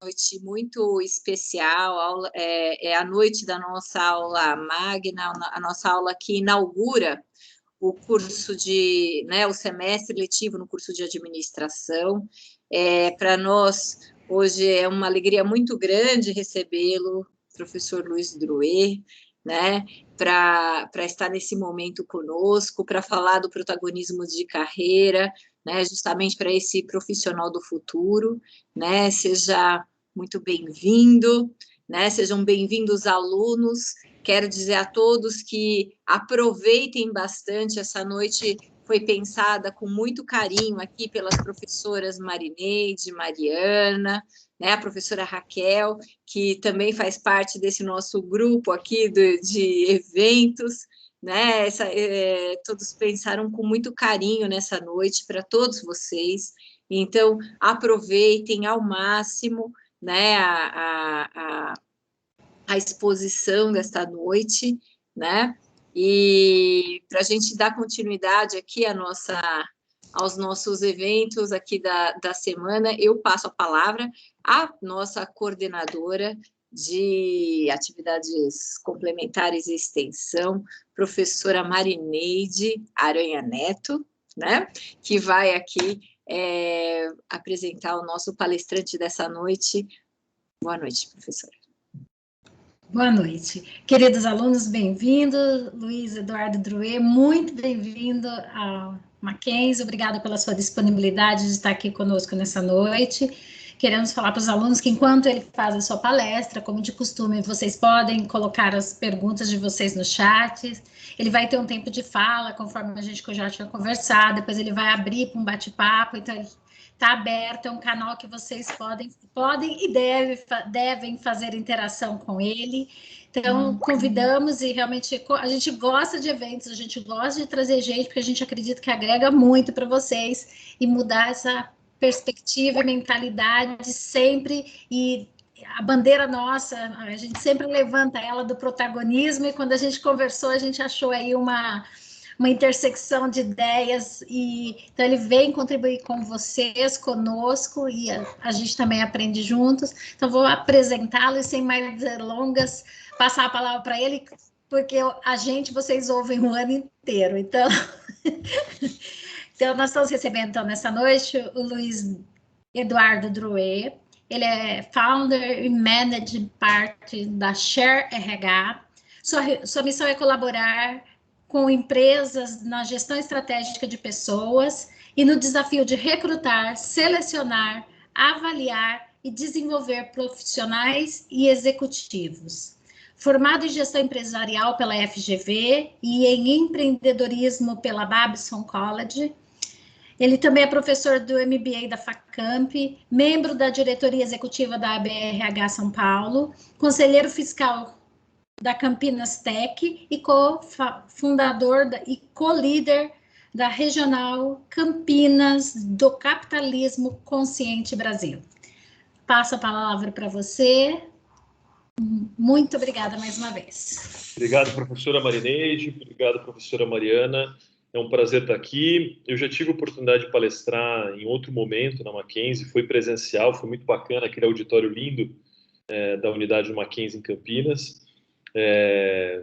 noite muito especial, é a noite da nossa aula magna, a nossa aula que inaugura o curso o semestre letivo no curso de administração. Para nós, hoje é uma alegria muito grande recebê-lo, professor Luiz Drouet, né, para estar nesse momento conosco, para falar do protagonismo de carreira, né, justamente para esse profissional do futuro, né, seja muito bem-vindo, né, sejam bem-vindos alunos. Quero dizer a todos que aproveitem bastante. Essa noite foi pensada com muito carinho aqui pelas professoras Marineide, Mariana, né, a professora Raquel, que também faz parte desse nosso grupo aqui de eventos, né? Todos pensaram com muito carinho nessa noite para todos vocês. Então, aproveitem ao máximo, né, a exposição desta noite, né? E para a gente dar continuidade aqui aos nossos eventos aqui da semana, eu passo a palavra à nossa coordenadora de atividades complementares e extensão, professora Marineide Aranha Neto, né? Que vai aqui apresentar o nosso palestrante dessa noite. Boa noite, professora. Boa noite. Queridos alunos, bem-vindo. Luiz Eduardo Drouet, muito bem-vindo ao Mackenzie. Obrigada pela sua disponibilidade de estar aqui conosco nessa noite. Queremos falar para os alunos que, enquanto ele faz a sua palestra, como de costume, vocês podem colocar as perguntas de vocês no chat. Ele vai ter um tempo de fala, conforme a gente já tinha conversado, depois ele vai abrir para um bate-papo, então está aberto, é um canal que vocês podem e devem fazer interação com ele. Então, convidamos e realmente a gente gosta de eventos, a gente gosta de trazer gente, porque a gente acredita que agrega muito para vocês e mudar essa perspectiva e mentalidade sempre. E a bandeira nossa, a gente sempre levanta ela do protagonismo, e quando a gente conversou, a gente achou aí uma intersecção de ideias, e então ele vem contribuir com vocês, conosco, e a gente também aprende juntos. Então vou apresentá-lo e, sem mais delongas, passar a palavra para ele, porque vocês ouvem o ano inteiro. Então, então nós estamos recebendo então, nessa noite o Luiz Eduardo Drouet. Ele é founder e managing partner da Share RH. Sua missão é colaborar com empresas na gestão estratégica de pessoas e no desafio de recrutar, selecionar, avaliar e desenvolver profissionais e executivos. Formado em gestão empresarial pela FGV e em empreendedorismo pela Babson College, ele também é professor do MBA da Facamp, membro da diretoria executiva da ABRH São Paulo, conselheiro fiscal da Campinas Tech e co-fundador e co-líder da Regional Campinas do Capitalismo Consciente Brasil. Passo a palavra para você. Muito obrigada mais uma vez. Obrigado, professora Marineide. Obrigado, professora Mariana. É um prazer estar aqui. Eu já tive a oportunidade de palestrar em outro momento na Mackenzie, foi presencial, foi muito bacana, aquele auditório lindo da unidade do Mackenzie em Campinas.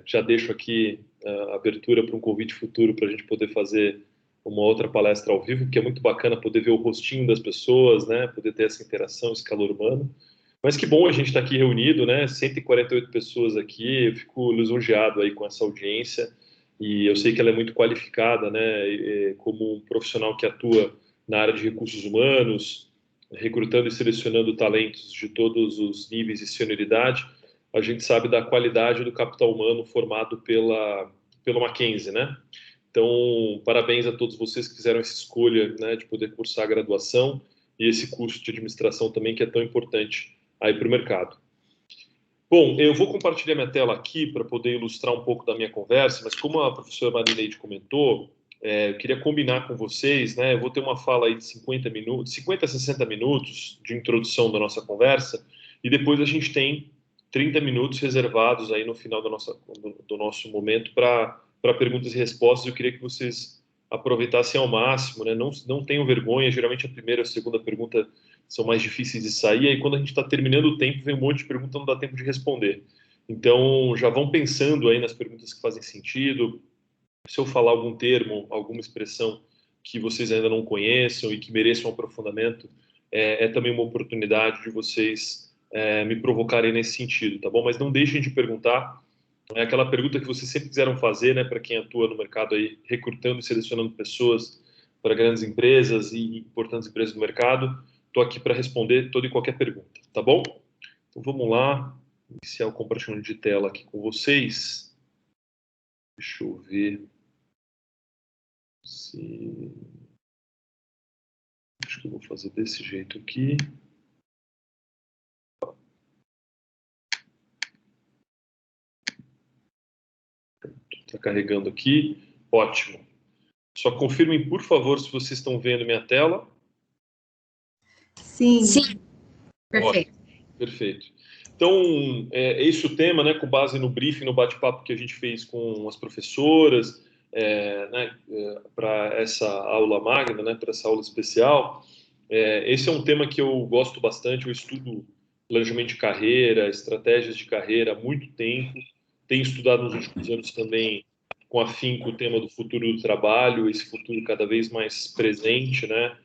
Já deixo aqui a abertura para um convite futuro para a gente poder fazer uma outra palestra ao vivo, que é muito bacana poder ver o rostinho das pessoas, né? Poder ter essa interação, esse calor humano. Mas que bom a gente estar aqui reunido, né? 148 pessoas aqui, eu fico lisonjeado aí com essa audiência, e eu sei que ela é muito qualificada, né? Como um profissional que atua na área de recursos humanos, recrutando e selecionando talentos de todos os níveis e senioridade. A gente sabe da qualidade do capital humano formado pelo Mackenzie, né? Então, parabéns a todos vocês que fizeram essa escolha, né, de poder cursar a graduação e esse curso de administração também, que é tão importante aí para o mercado. Bom, eu vou compartilhar minha tela aqui para poder ilustrar um pouco da minha conversa, mas como a professora Marineide comentou, eu queria combinar com vocês, né, eu vou ter uma fala aí de 50 a 60 minutos de introdução da nossa conversa, e depois a gente tem 30 minutos reservados aí no final do nosso momento para perguntas e respostas. Eu queria que vocês aproveitassem ao máximo, né? Não tenham vergonha, geralmente a primeira e a segunda pergunta são mais difíceis de sair, aí quando a gente está terminando o tempo, vem um monte de perguntas, não dá tempo de responder. Então, já vão pensando aí nas perguntas que fazem sentido. Se eu falar algum termo, alguma expressão que vocês ainda não conheçam e que mereçam um aprofundamento, é também uma oportunidade de vocês me provocarem nesse sentido, tá bom? Mas não deixem de perguntar. É aquela pergunta que vocês sempre quiseram fazer, né, para quem atua no mercado aí, recrutando e selecionando pessoas para grandes empresas e importantes empresas do mercado. Estou aqui para responder toda e qualquer pergunta, tá bom? Então vamos lá, iniciar o compartilhamento de tela aqui com vocês. Deixa eu ver se... Acho que eu vou fazer desse jeito aqui. Está carregando aqui. Ótimo. Só confirmem, por favor, se vocês estão vendo minha tela. Sim. Perfeito. Ótimo. Perfeito. Então, esse é o tema, né, com base no briefing, no bate-papo que a gente fez com as professoras, né, para essa aula magna, né, para essa aula especial. Esse é um tema que eu gosto bastante, eu estudo planejamento de carreira, estratégias de carreira há muito tempo, tenho estudado nos últimos anos também com afinco o tema do futuro do trabalho, esse futuro cada vez mais presente, né?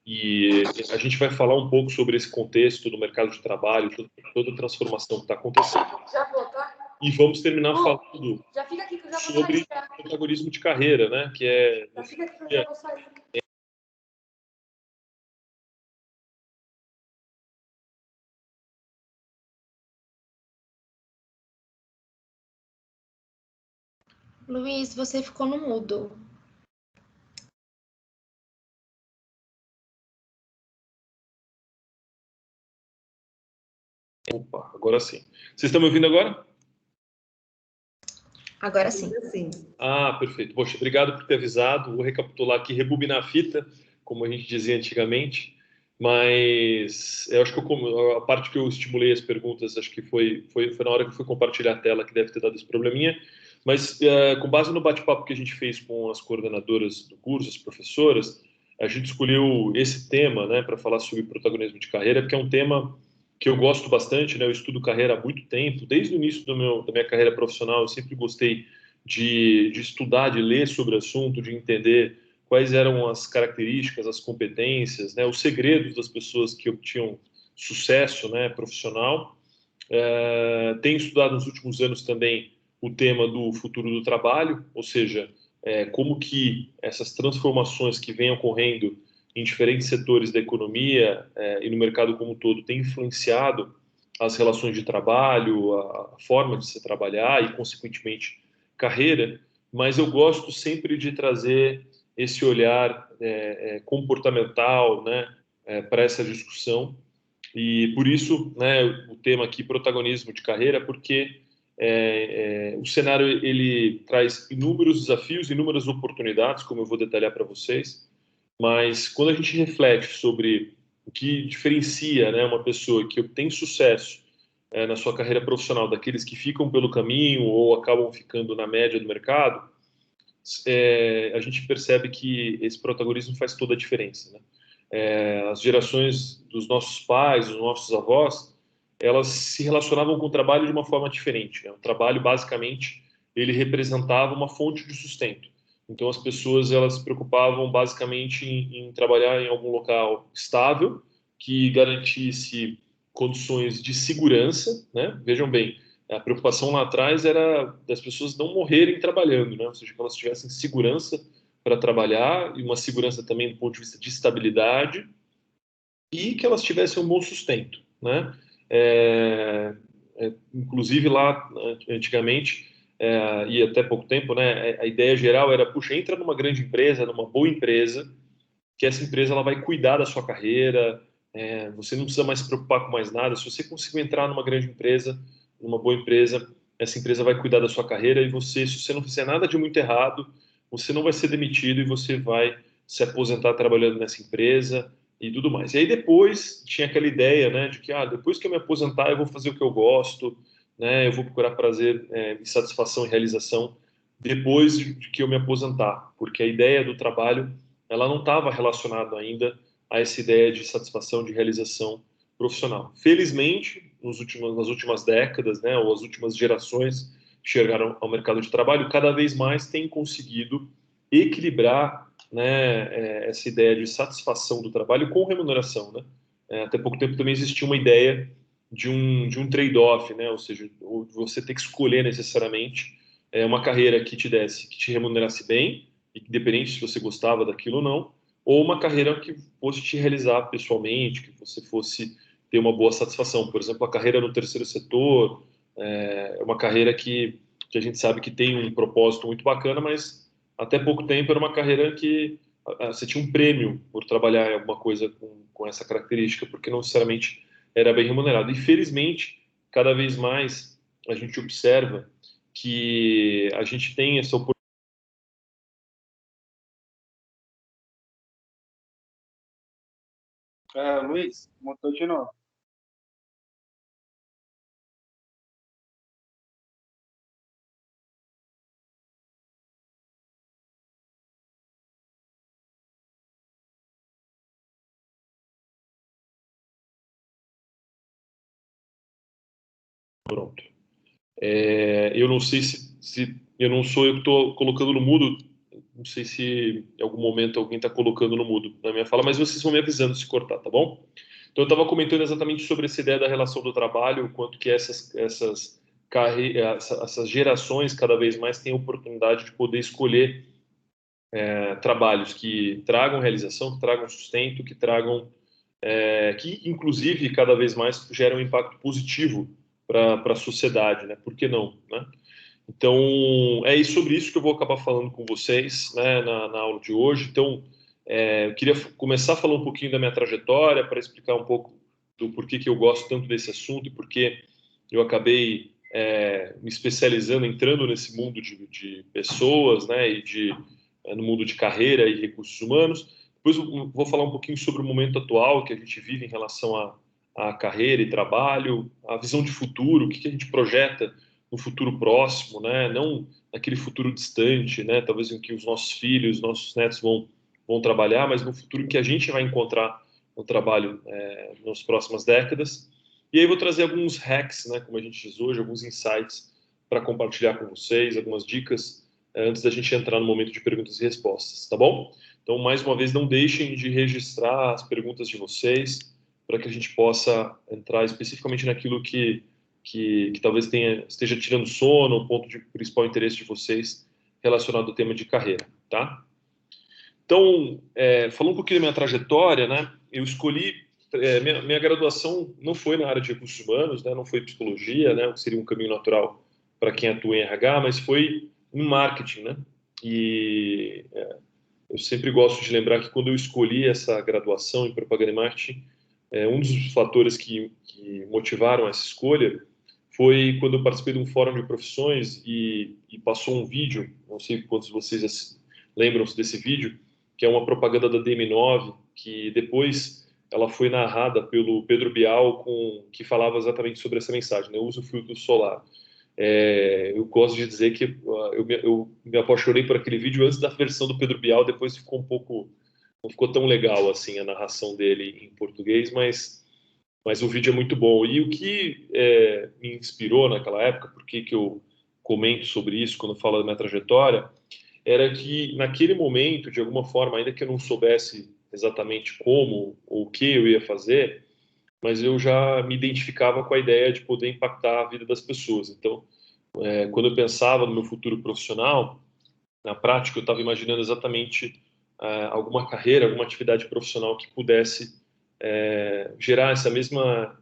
E a gente vai falar um pouco sobre esse contexto do mercado de trabalho, toda a transformação que está acontecendo. Já vou, tá? E vamos terminar falando já fica aqui que eu já vou sobre sair, tá? protagonismo de carreira, né? Que é... Já fica aqui que eu já vou sair. Luiz, você ficou no mudo. Opa, agora sim. Vocês estão me ouvindo agora? Agora sim. Ah, perfeito. Poxa, obrigado por ter avisado. Vou recapitular aqui, rebobinar a fita, como a gente dizia antigamente. Mas eu acho que a parte que eu estimulei as perguntas, acho que foi na hora que eu fui compartilhar a tela que deve ter dado esse probleminha. Mas com base no bate-papo que a gente fez com as coordenadoras do curso, as professoras, a gente escolheu esse tema, né, para falar sobre protagonismo de carreira, porque é um tema que eu gosto bastante, né? Eu estudo carreira há muito tempo, desde o início da minha carreira profissional, eu sempre gostei de estudar, de ler sobre o assunto, de entender quais eram as características, as competências, né, os segredos das pessoas que obtinham sucesso, né, profissional. Tenho estudado nos últimos anos também o tema do futuro do trabalho, ou seja, como que essas transformações que vêm ocorrendo em diferentes setores da economia e no mercado como um todo têm influenciado as relações de trabalho, a forma de se trabalhar e, consequentemente, carreira, mas eu gosto sempre de trazer esse olhar comportamental, né, para essa discussão. E por isso, né, o tema aqui, protagonismo de carreira, porque o cenário ele traz inúmeros desafios, inúmeras oportunidades, como eu vou detalhar para vocês, mas quando a gente reflete sobre o que diferencia, né, uma pessoa que obtém sucesso na sua carreira profissional daqueles que ficam pelo caminho ou acabam ficando na média do mercado, a gente percebe que esse protagonismo faz toda a diferença, né? As gerações dos nossos pais, dos nossos avós, elas se relacionavam com o trabalho de uma forma diferente, né? O trabalho, basicamente, ele representava uma fonte de sustento. Então, as pessoas elas se preocupavam, basicamente, em trabalhar em algum local estável, que garantisse condições de segurança, né? Vejam bem, a preocupação lá atrás era das pessoas não morrerem trabalhando, né? Ou seja, que elas tivessem segurança para trabalhar e uma segurança também do ponto de vista de estabilidade e que elas tivessem um bom sustento, né? Inclusive lá antigamente e até pouco tempo, né? A ideia geral era, puxa, entra numa grande empresa, numa boa empresa, que essa empresa ela vai cuidar da sua carreira, você não precisa mais se preocupar com mais nada. Se você conseguir entrar numa grande empresa, numa boa empresa, essa empresa vai cuidar da sua carreira e você, se você não fizer nada de muito errado, você não vai ser demitido e você vai se aposentar trabalhando nessa empresa e tudo mais. E aí depois tinha aquela ideia, né, de que depois que eu me aposentar eu vou fazer o que eu gosto, né, eu vou procurar prazer, satisfação e realização depois de que eu me aposentar, porque a ideia do trabalho ela não estava relacionada ainda a essa ideia de satisfação, de realização profissional. Felizmente, nas últimas décadas, né, ou as últimas gerações que chegaram ao mercado de trabalho, cada vez mais têm conseguido equilibrar, né, essa ideia de satisfação do trabalho com remuneração, né? Até pouco tempo também existia uma ideia de um trade-off, né? Ou seja, você ter que escolher necessariamente uma carreira que te remunerasse bem, independente se você gostava daquilo ou não, ou uma carreira que fosse te realizar pessoalmente, que você fosse ter uma boa satisfação. Por exemplo, a carreira no terceiro setor é uma carreira que a gente sabe que tem um propósito muito bacana, mas até pouco tempo era uma carreira que você tinha um prêmio por trabalhar em alguma coisa com essa característica, porque não necessariamente era bem remunerado. E, felizmente, cada vez mais a gente observa que a gente tem essa oportunidade. Luiz, montou de novo. Pronto. Eu não sei se eu não sou eu que estou colocando no mudo, não sei se em algum momento alguém está colocando no mudo na minha fala, mas vocês vão me avisando se cortar, tá bom? Então, eu estava comentando exatamente sobre essa ideia da relação do trabalho, o quanto que essas gerações cada vez mais têm a oportunidade de poder escolher trabalhos que tragam realização, que tragam sustento, que inclusive cada vez mais geram um impacto positivo para a sociedade, né? Por que não, né? Então, sobre isso que eu vou acabar falando com vocês, né, na aula de hoje. Então, eu queria começar a falar um pouquinho da minha trajetória, para explicar um pouco do porquê que eu gosto tanto desse assunto e porquê eu acabei me especializando, entrando nesse mundo de pessoas, né, e no mundo de carreira e recursos humanos. Depois eu vou falar um pouquinho sobre o momento atual que a gente vive em relação à carreira e trabalho, a visão de futuro, o que a gente projeta no futuro próximo, né? Não naquele futuro distante, né? Talvez em que os nossos filhos, nossos netos vão trabalhar, mas no futuro em que a gente vai encontrar no trabalho nas próximas décadas. E aí vou trazer alguns hacks, né? Como a gente diz hoje, alguns insights para compartilhar com vocês, algumas dicas antes da gente entrar no momento de perguntas e respostas, tá bom? Então, mais uma vez, não deixem de registrar as perguntas de vocês para que a gente possa entrar especificamente naquilo que talvez esteja tirando sono, o ponto de principal interesse de vocês relacionado ao tema de carreira, tá? Então, falando um pouquinho da minha trajetória, né? Eu escolhi minha graduação não foi na área de recursos humanos, né? Não foi psicologia, né? O que seria um caminho natural para quem atua em RH, mas foi em marketing, né? E eu sempre gosto de lembrar que quando eu escolhi essa graduação em propaganda e marketing, um dos fatores que motivaram essa escolha foi quando eu participei de um fórum de profissões e passou um vídeo, não sei quantos de vocês lembram-se desse vídeo, que é uma propaganda da DM9, que depois ela foi narrada pelo Pedro Bial, que falava exatamente sobre essa mensagem, né? Usa o filtro solar. Eu gosto de dizer que eu me apaixonei por aquele vídeo antes da versão do Pedro Bial, depois ficou não ficou tão legal assim a narração dele em português, mas o vídeo é muito bom. E o que me inspirou naquela época, por que eu comento sobre isso quando eu falo da minha trajetória, era que naquele momento, de alguma forma, ainda que eu não soubesse exatamente como ou o que eu ia fazer, mas eu já me identificava com a ideia de poder impactar a vida das pessoas. Então, quando eu pensava no meu futuro profissional, na prática eu estava imaginando exatamente alguma carreira, alguma atividade profissional que pudesse gerar essa mesma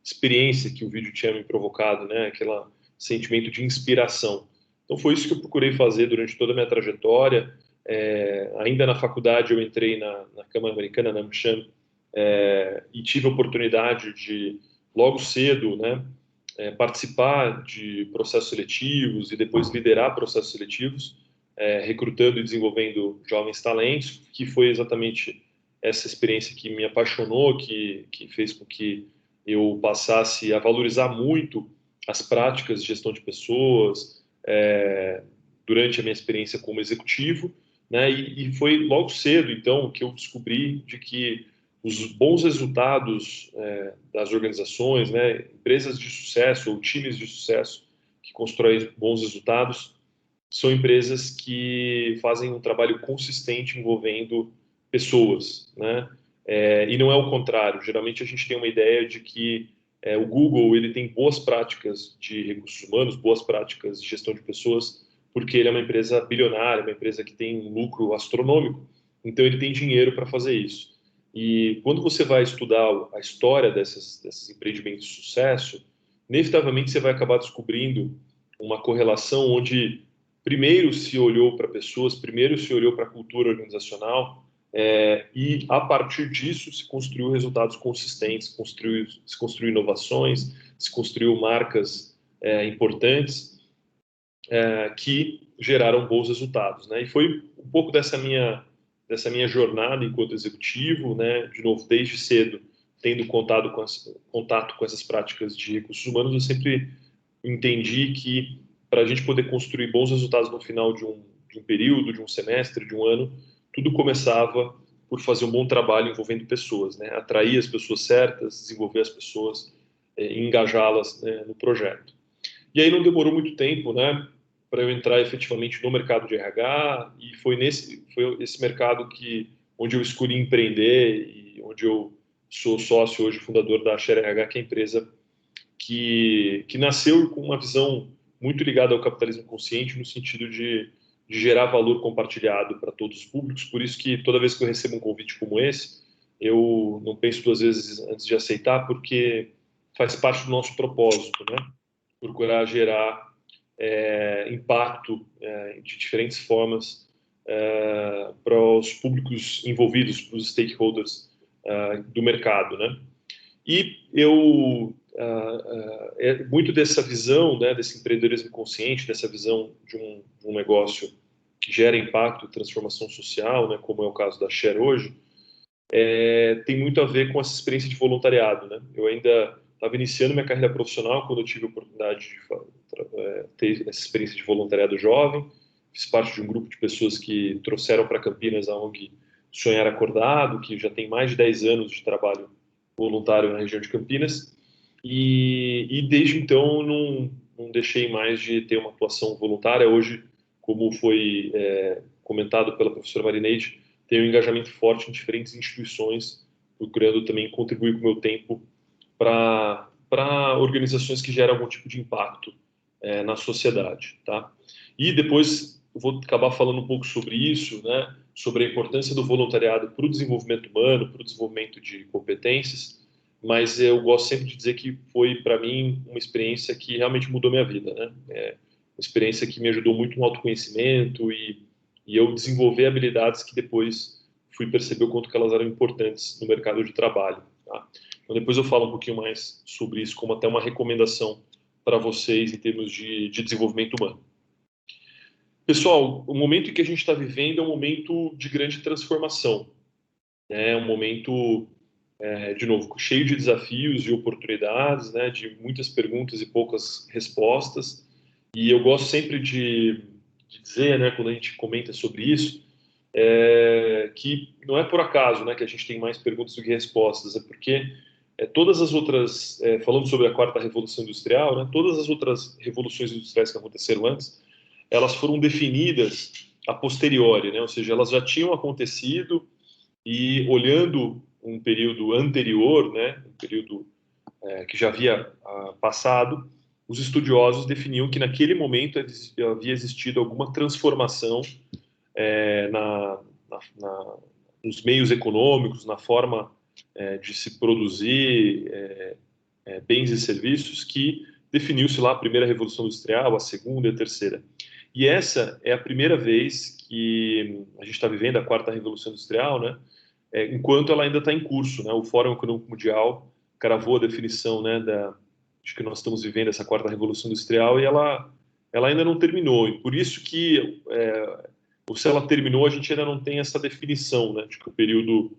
experiência que o vídeo tinha me provocado, né? Aquele sentimento de inspiração. Então foi isso que eu procurei fazer durante toda a minha trajetória. Ainda na faculdade eu entrei na Câmara Americana, na AmCham, e tive a oportunidade de, logo cedo, né, participar de processos seletivos e depois liderar processos seletivos, recrutando e desenvolvendo jovens talentos, que foi exatamente essa experiência que me apaixonou, que fez com que eu passasse a valorizar muito as práticas de gestão de pessoas durante a minha experiência como executivo, né? E foi logo cedo, então, que eu descobri de que os bons resultados das organizações, né, empresas de sucesso ou times de sucesso que constroem bons resultados, são empresas que fazem um trabalho consistente envolvendo pessoas, né? E não é o contrário. Geralmente a gente tem uma ideia de que o Google ele tem boas práticas de recursos humanos, boas práticas de gestão de pessoas, porque ele é uma empresa bilionária, uma empresa que tem um lucro astronômico, então ele tem dinheiro para fazer isso. E quando você vai estudar a história desses empreendimentos de sucesso, inevitavelmente você vai acabar descobrindo uma correlação onde primeiro se olhou para pessoas, primeiro se olhou para a cultura organizacional, e a partir disso se construiu resultados consistentes, se construiu inovações, se construiu marcas importantes que geraram bons resultados, né? E foi um pouco dessa minha jornada enquanto executivo, né? De novo, desde cedo, tendo contato com essas práticas de recursos humanos, eu sempre entendi que para a gente poder construir bons resultados no final de um período, de um semestre, de um ano, tudo começava por fazer um bom trabalho envolvendo pessoas, né? Atrair as pessoas certas, desenvolver as pessoas, engajá-las, né, no projeto. E aí não demorou muito tempo, né, para eu entrar efetivamente no mercado de RH, e foi esse mercado onde eu escolhi empreender e onde eu sou sócio hoje, fundador da Share RH, que é a empresa que nasceu com uma visão muito ligada ao capitalismo consciente, no sentido de gerar valor compartilhado para todos os públicos. Por isso que toda vez que eu recebo um convite como esse, eu não penso duas vezes antes de aceitar, porque faz parte do nosso propósito, né? Procurar gerar impacto de diferentes formas para os públicos envolvidos, para os stakeholders do mercado, né? E eu muito dessa visão, né, desse empreendedorismo consciente, dessa visão de um negócio que gera impacto e transformação social, né, como é o caso da Share hoje, tem muito a ver com essa experiência de voluntariado, né? Eu ainda estava iniciando minha carreira profissional quando eu tive a oportunidade de ter essa experiência de voluntariado jovem. Fiz parte de um grupo de pessoas que trouxeram para Campinas a ONG Sonhar Acordado, que já tem mais de 10 anos de trabalho voluntário na região de Campinas. E desde então não deixei mais de ter uma atuação voluntária. Hoje, como foi comentado pela professora Marineide, tenho um engajamento forte em diferentes instituições, procurando também contribuir com o meu tempo para organizações que geram algum tipo de impacto na sociedade, tá? E depois eu vou acabar falando um pouco sobre isso, né? Sobre a importância do voluntariado para o desenvolvimento humano, para o desenvolvimento de competências, mas eu gosto sempre de dizer que foi, para mim, uma experiência que realmente mudou minha vida, né? Uma experiência que me ajudou muito no autoconhecimento e eu desenvolver habilidades que depois fui perceber o quanto que elas eram importantes no mercado de trabalho, tá? Então, depois eu falo um pouquinho mais sobre isso, como até uma recomendação para vocês em termos de desenvolvimento humano. Pessoal, o momento em que a gente está vivendo é um momento de grande transformação. É um momento, de novo, cheio de desafios e oportunidades, né, de muitas perguntas e poucas respostas. E eu gosto sempre de dizer, né, quando a gente comenta sobre isso, que não é por acaso, né, que a gente tem mais perguntas do que respostas, é porque todas as outras, falando sobre a quarta revolução industrial, né, todas as outras revoluções industriais que aconteceram antes, elas foram definidas a posteriori, né, ou seja, elas já tinham acontecido e olhando um período anterior, né, um período que já havia passado, os estudiosos definiam que naquele momento havia existido alguma transformação nos meios econômicos, na forma de se produzir bens e serviços, que definiu-se lá a primeira revolução industrial, a segunda e a terceira. E essa é a primeira vez que a gente está vivendo a quarta revolução industrial, né? Enquanto ela ainda está em curso, né? O Fórum Econômico Mundial cravou a definição, né, de que nós estamos vivendo essa quarta revolução industrial, e ela ainda não terminou. E por isso que, ou se ela terminou, a gente ainda não tem essa definição, né, de que o período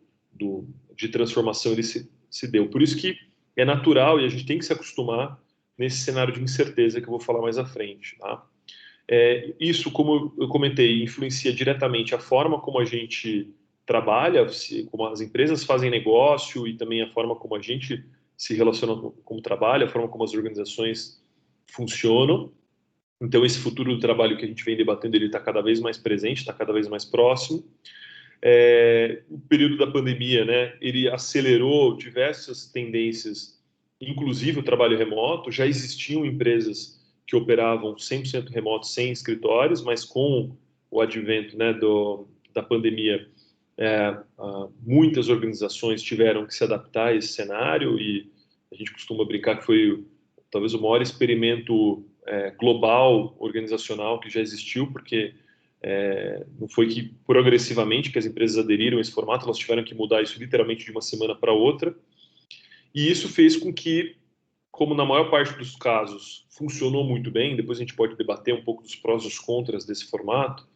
de transformação ele se deu. Por isso que é natural e a gente tem que se acostumar nesse cenário de incerteza que eu vou falar mais à frente, tá? Isso, como eu comentei, influencia diretamente a forma como a gente trabalha, como as empresas fazem negócio e também a forma como a gente se relaciona como trabalha, a forma como as organizações funcionam. Então, esse futuro do trabalho que a gente vem debatendo, ele está cada vez mais presente, está cada vez mais próximo. O período da pandemia, né, ele acelerou diversas tendências, inclusive o trabalho remoto. Já existiam empresas que operavam 100% remoto, sem escritórios, mas com o advento, né, da pandemia, muitas organizações tiveram que se adaptar a esse cenário, e a gente costuma brincar que foi talvez o maior experimento global, organizacional que já existiu, porque não foi que progressivamente que as empresas aderiram a esse formato, elas tiveram que mudar isso literalmente de uma semana para outra, e isso fez com que, como na maior parte dos casos funcionou muito bem, depois a gente pode debater um pouco dos prós e os contras desse formato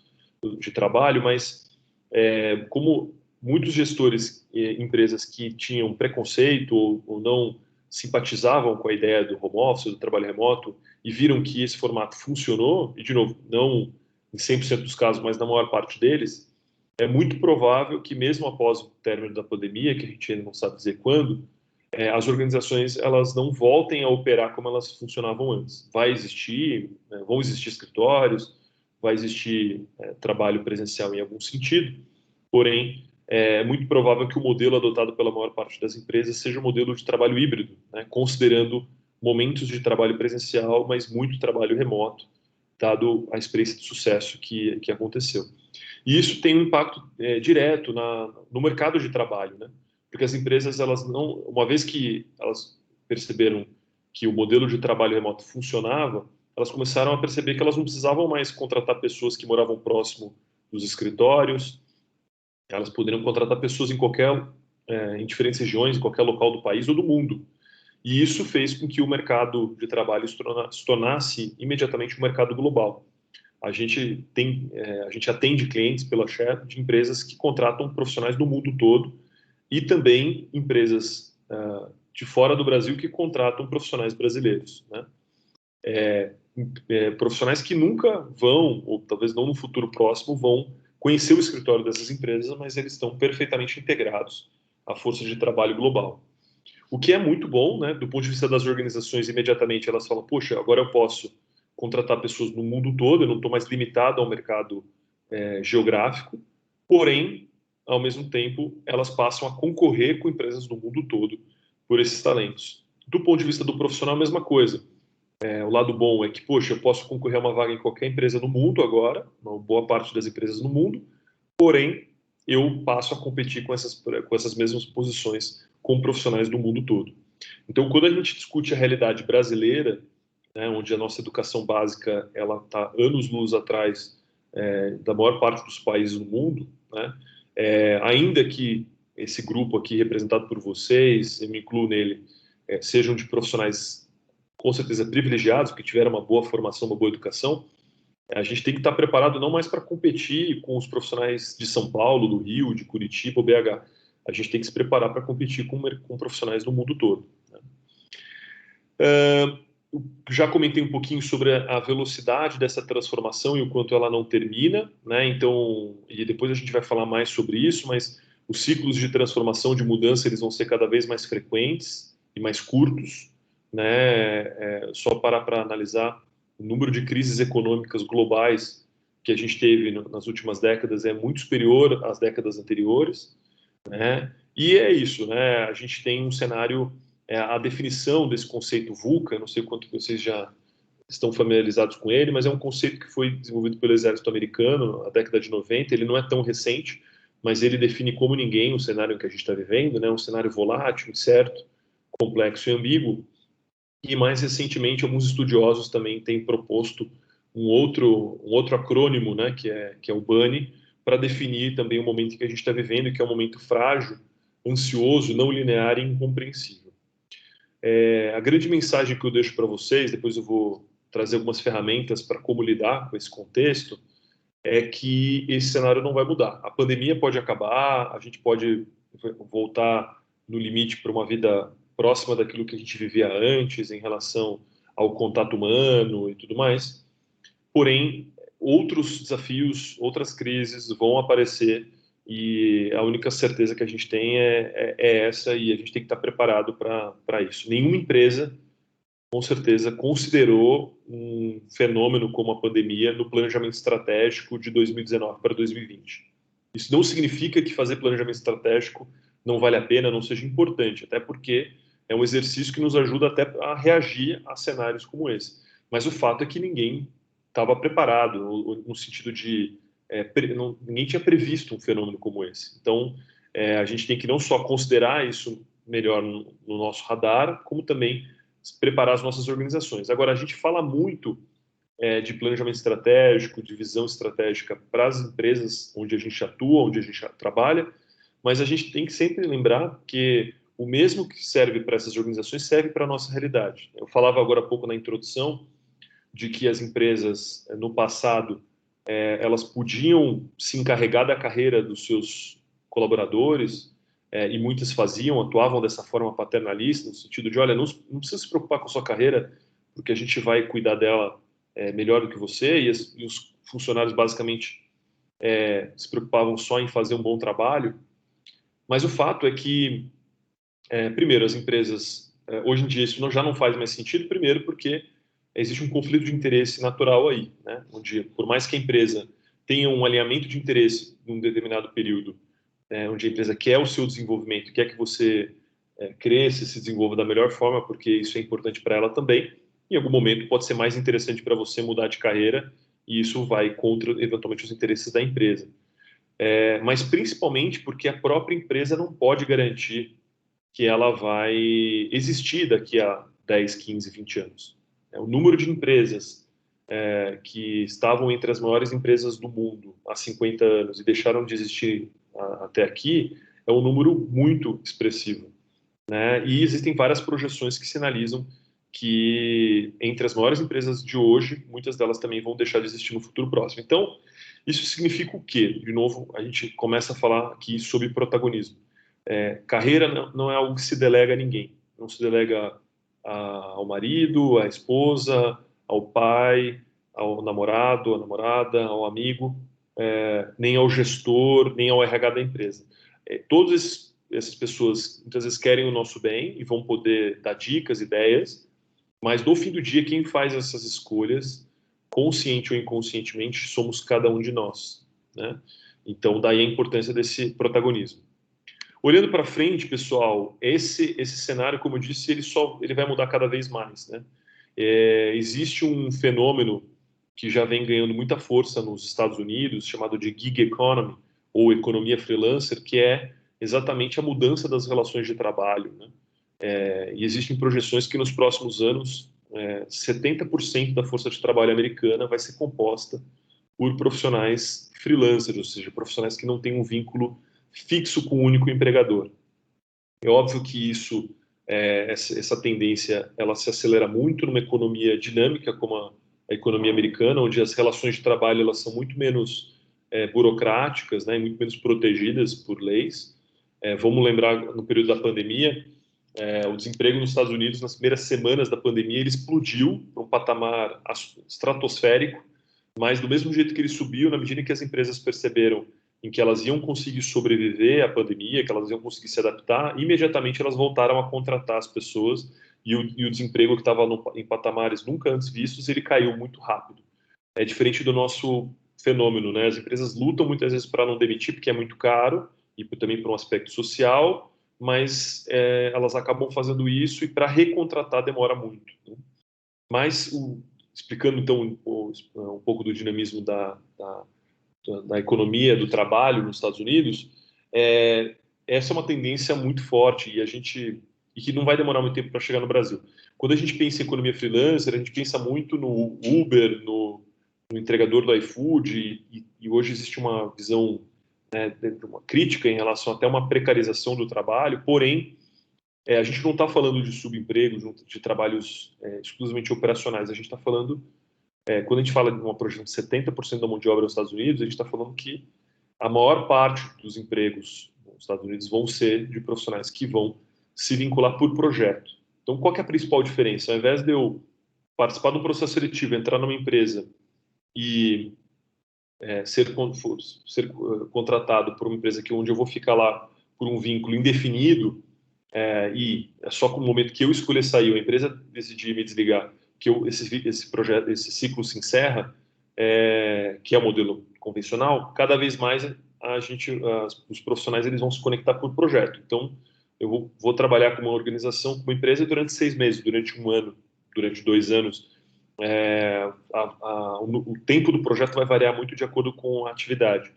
de trabalho, mas como muitos gestores e empresas que tinham preconceito ou não simpatizavam com a ideia do home office, do trabalho remoto, e viram que esse formato funcionou, e de novo, não em 100% dos casos, mas na maior parte deles, é muito provável que mesmo após o término da pandemia, que a gente ainda não sabe dizer quando, as organizações elas não voltem a operar como elas funcionavam antes. Vai existir, vão existir escritórios, vai existir trabalho presencial em algum sentido, porém é muito provável que o modelo adotado pela maior parte das empresas seja o modelo de trabalho híbrido, né, considerando momentos de trabalho presencial, mas muito trabalho remoto, dado a experiência de sucesso que aconteceu. E isso tem um impacto direto no mercado de trabalho, né? Porque as empresas, elas não, uma vez que elas perceberam que o modelo de trabalho remoto funcionava, elas começaram a perceber que elas não precisavam mais contratar pessoas que moravam próximo dos escritórios, elas poderiam contratar pessoas em diferentes regiões, em qualquer local do país ou do mundo. E isso fez com que o mercado de trabalho se tornasse imediatamente um mercado global. A gente atende clientes pela Share de empresas que contratam profissionais do mundo todo, e também empresas de fora do Brasil que contratam profissionais brasileiros, né? Profissionais que nunca vão, ou talvez não no futuro próximo, vão conhecer o escritório dessas empresas, mas eles estão perfeitamente integrados à força de trabalho global. O que é muito bom, né? Do ponto de vista das organizações, imediatamente elas falam, poxa, agora eu posso contratar pessoas no mundo todo, eu não estou mais limitado ao mercado geográfico, porém, ao mesmo tempo, elas passam a concorrer com empresas do mundo todo por esses talentos. Do ponto de vista do profissional, a mesma coisa. O lado bom é que, poxa, eu posso concorrer a uma vaga em qualquer empresa no mundo agora, uma boa parte das empresas no mundo, porém, eu passo a competir com essas mesmas posições com profissionais do mundo todo. Então, quando a gente discute a realidade brasileira, né, onde a nossa educação básica ela está anos-luz atrás da maior parte dos países do mundo, né, ainda que esse grupo aqui representado por vocês, eu me incluo nele, sejam de profissionais com certeza privilegiados, que tiveram uma boa formação, uma boa educação, a gente tem que estar preparado não mais para competir com os profissionais de São Paulo, do Rio, de Curitiba ou BH. A gente tem que se preparar para competir com profissionais do mundo todo, né? Já comentei um pouquinho sobre a velocidade dessa transformação e o quanto ela não termina, né? Então, e depois a gente vai falar mais sobre isso, mas os ciclos de transformação, de mudança, eles vão ser cada vez mais frequentes e mais curtos, né? Só para analisar o número de crises econômicas globais que a gente teve nas últimas décadas é muito superior às décadas anteriores, né? E é isso, né? A gente tem um cenário, a definição desse conceito VUCA, não sei o quanto vocês já estão familiarizados com ele, mas é um conceito que foi desenvolvido pelo exército americano na década de 90, ele não é tão recente, mas ele define como ninguém o cenário em que a gente está vivendo, né? Um cenário volátil, incerto, complexo e ambíguo. E mais recentemente, alguns estudiosos também têm proposto um outro acrônimo, né, que é o BANI, para definir também o momento que a gente está vivendo, que é um momento frágil, ansioso, não linear e incompreensível. A grande mensagem que eu deixo para vocês, depois eu vou trazer algumas ferramentas para como lidar com esse contexto, é que esse cenário não vai mudar. A pandemia pode acabar, a gente pode voltar no limite para uma vida próxima daquilo que a gente vivia antes em relação ao contato humano e tudo mais, porém, outros desafios, outras crises vão aparecer e a única certeza que a gente tem é essa, e a gente tem que estar preparado para isso. Nenhuma empresa, com certeza, considerou um fenômeno como a pandemia no planejamento estratégico de 2019 para 2020. Isso não significa que fazer planejamento estratégico não vale a pena, não seja importante, até porque é um exercício que nos ajuda até a reagir a cenários como esse. Mas o fato é que ninguém estava preparado, no sentido de ninguém tinha previsto um fenômeno como esse. Então, a gente tem que não só considerar isso melhor no nosso radar, como também preparar as nossas organizações. Agora, a gente fala muito de planejamento estratégico, de visão estratégica para as empresas onde a gente atua, onde a gente trabalha, mas a gente tem que sempre lembrar que o mesmo que serve para essas organizações serve para a nossa realidade. Eu falava agora há pouco na introdução de que as empresas, no passado, elas podiam se encarregar da carreira dos seus colaboradores, e muitas faziam, atuavam dessa forma paternalista, no sentido de, olha, não precisa se preocupar com a sua carreira, porque a gente vai cuidar dela melhor do que você, e os funcionários basicamente se preocupavam só em fazer um bom trabalho. Mas o fato é que, primeiro, as empresas, hoje em dia isso já não faz mais sentido, primeiro porque existe um conflito de interesse natural aí, né? Onde, por mais que a empresa tenha um alinhamento de interesse num determinado período, onde a empresa quer o seu desenvolvimento, quer que você cresça e se desenvolva da melhor forma, porque isso é importante para ela também, em algum momento pode ser mais interessante para você mudar de carreira, e isso vai contra, eventualmente, os interesses da empresa. Mas principalmente porque a própria empresa não pode garantir que ela vai existir daqui a 10, 15, 20 anos. O número de empresas que estavam entre as maiores empresas do mundo há 50 anos e deixaram de existir até aqui é um número muito expressivo, né? E existem várias projeções que sinalizam que entre as maiores empresas de hoje, muitas delas também vão deixar de existir no futuro próximo. Então, isso significa o quê? De novo, a gente começa a falar aqui sobre protagonismo. Carreira não é algo que se delega a ninguém. Não se delega ao marido, à esposa, ao pai, ao namorado, à namorada, ao amigo, nem ao gestor, nem ao RH da empresa. Todas essas pessoas muitas vezes querem o nosso bem e vão poder dar dicas, ideias, mas no fim do dia quem faz essas escolhas, consciente ou inconscientemente, somos cada um de nós, né? Então daí a importância desse protagonismo. Olhando para frente, pessoal, esse cenário, como eu disse, ele vai mudar cada vez mais, né? Existe um fenômeno que já vem ganhando muita força nos Estados Unidos, chamado de gig economy, ou economia freelancer, que é exatamente a mudança das relações de trabalho, né? E existem projeções que nos próximos anos, 70% da força de trabalho americana vai ser composta por profissionais freelancers, ou seja, profissionais que não têm um vínculo fixo com um único empregador. É óbvio que essa tendência, ela se acelera muito numa economia dinâmica como a economia americana, onde as relações de trabalho elas são muito menos burocráticas, né, e muito menos protegidas por leis. Vamos lembrar, no período da pandemia, o desemprego nos Estados Unidos, nas primeiras semanas da pandemia, ele explodiu para um patamar estratosférico, mas do mesmo jeito que ele subiu, na medida que as empresas perceberam em que elas iam conseguir sobreviver à pandemia, que elas iam conseguir se adaptar, imediatamente elas voltaram a contratar as pessoas e o desemprego que estava em patamares nunca antes vistos, ele caiu muito rápido. É diferente do nosso fenômeno, né? As empresas lutam muitas vezes para não demitir, porque é muito caro, e também por um aspecto social, mas elas acabam fazendo isso e para recontratar demora muito, né? Mas, explicando então um pouco do dinamismo da economia, do trabalho nos Estados Unidos, essa é uma tendência muito forte e que não vai demorar muito tempo para chegar no Brasil. Quando a gente pensa em economia freelancer, a gente pensa muito no Uber, no entregador do iFood, e hoje existe uma visão, né, uma crítica em relação até uma precarização do trabalho, porém, a gente não está falando de subemprego, de trabalhos exclusivamente operacionais, a gente está falando, quando a gente fala de uma projeção de 70% da mão de obra nos Estados Unidos, a gente está falando que a maior parte dos empregos nos Estados Unidos vão ser de profissionais que vão se vincular por projeto. Então, qual que é a principal diferença? Ao invés de eu participar de um processo seletivo, entrar numa empresa e ser contratado por uma empresa onde eu vou ficar lá por um vínculo indefinido, e é só com o momento que eu escolher sair, a empresa decidir me desligar, que esse ciclo se encerra, que é o modelo convencional, cada vez mais os profissionais eles vão se conectar por projeto. Então, eu vou trabalhar com uma organização, com uma empresa durante 6 meses, durante 1 ano, durante 2 anos. O tempo do projeto vai variar muito de acordo com a atividade.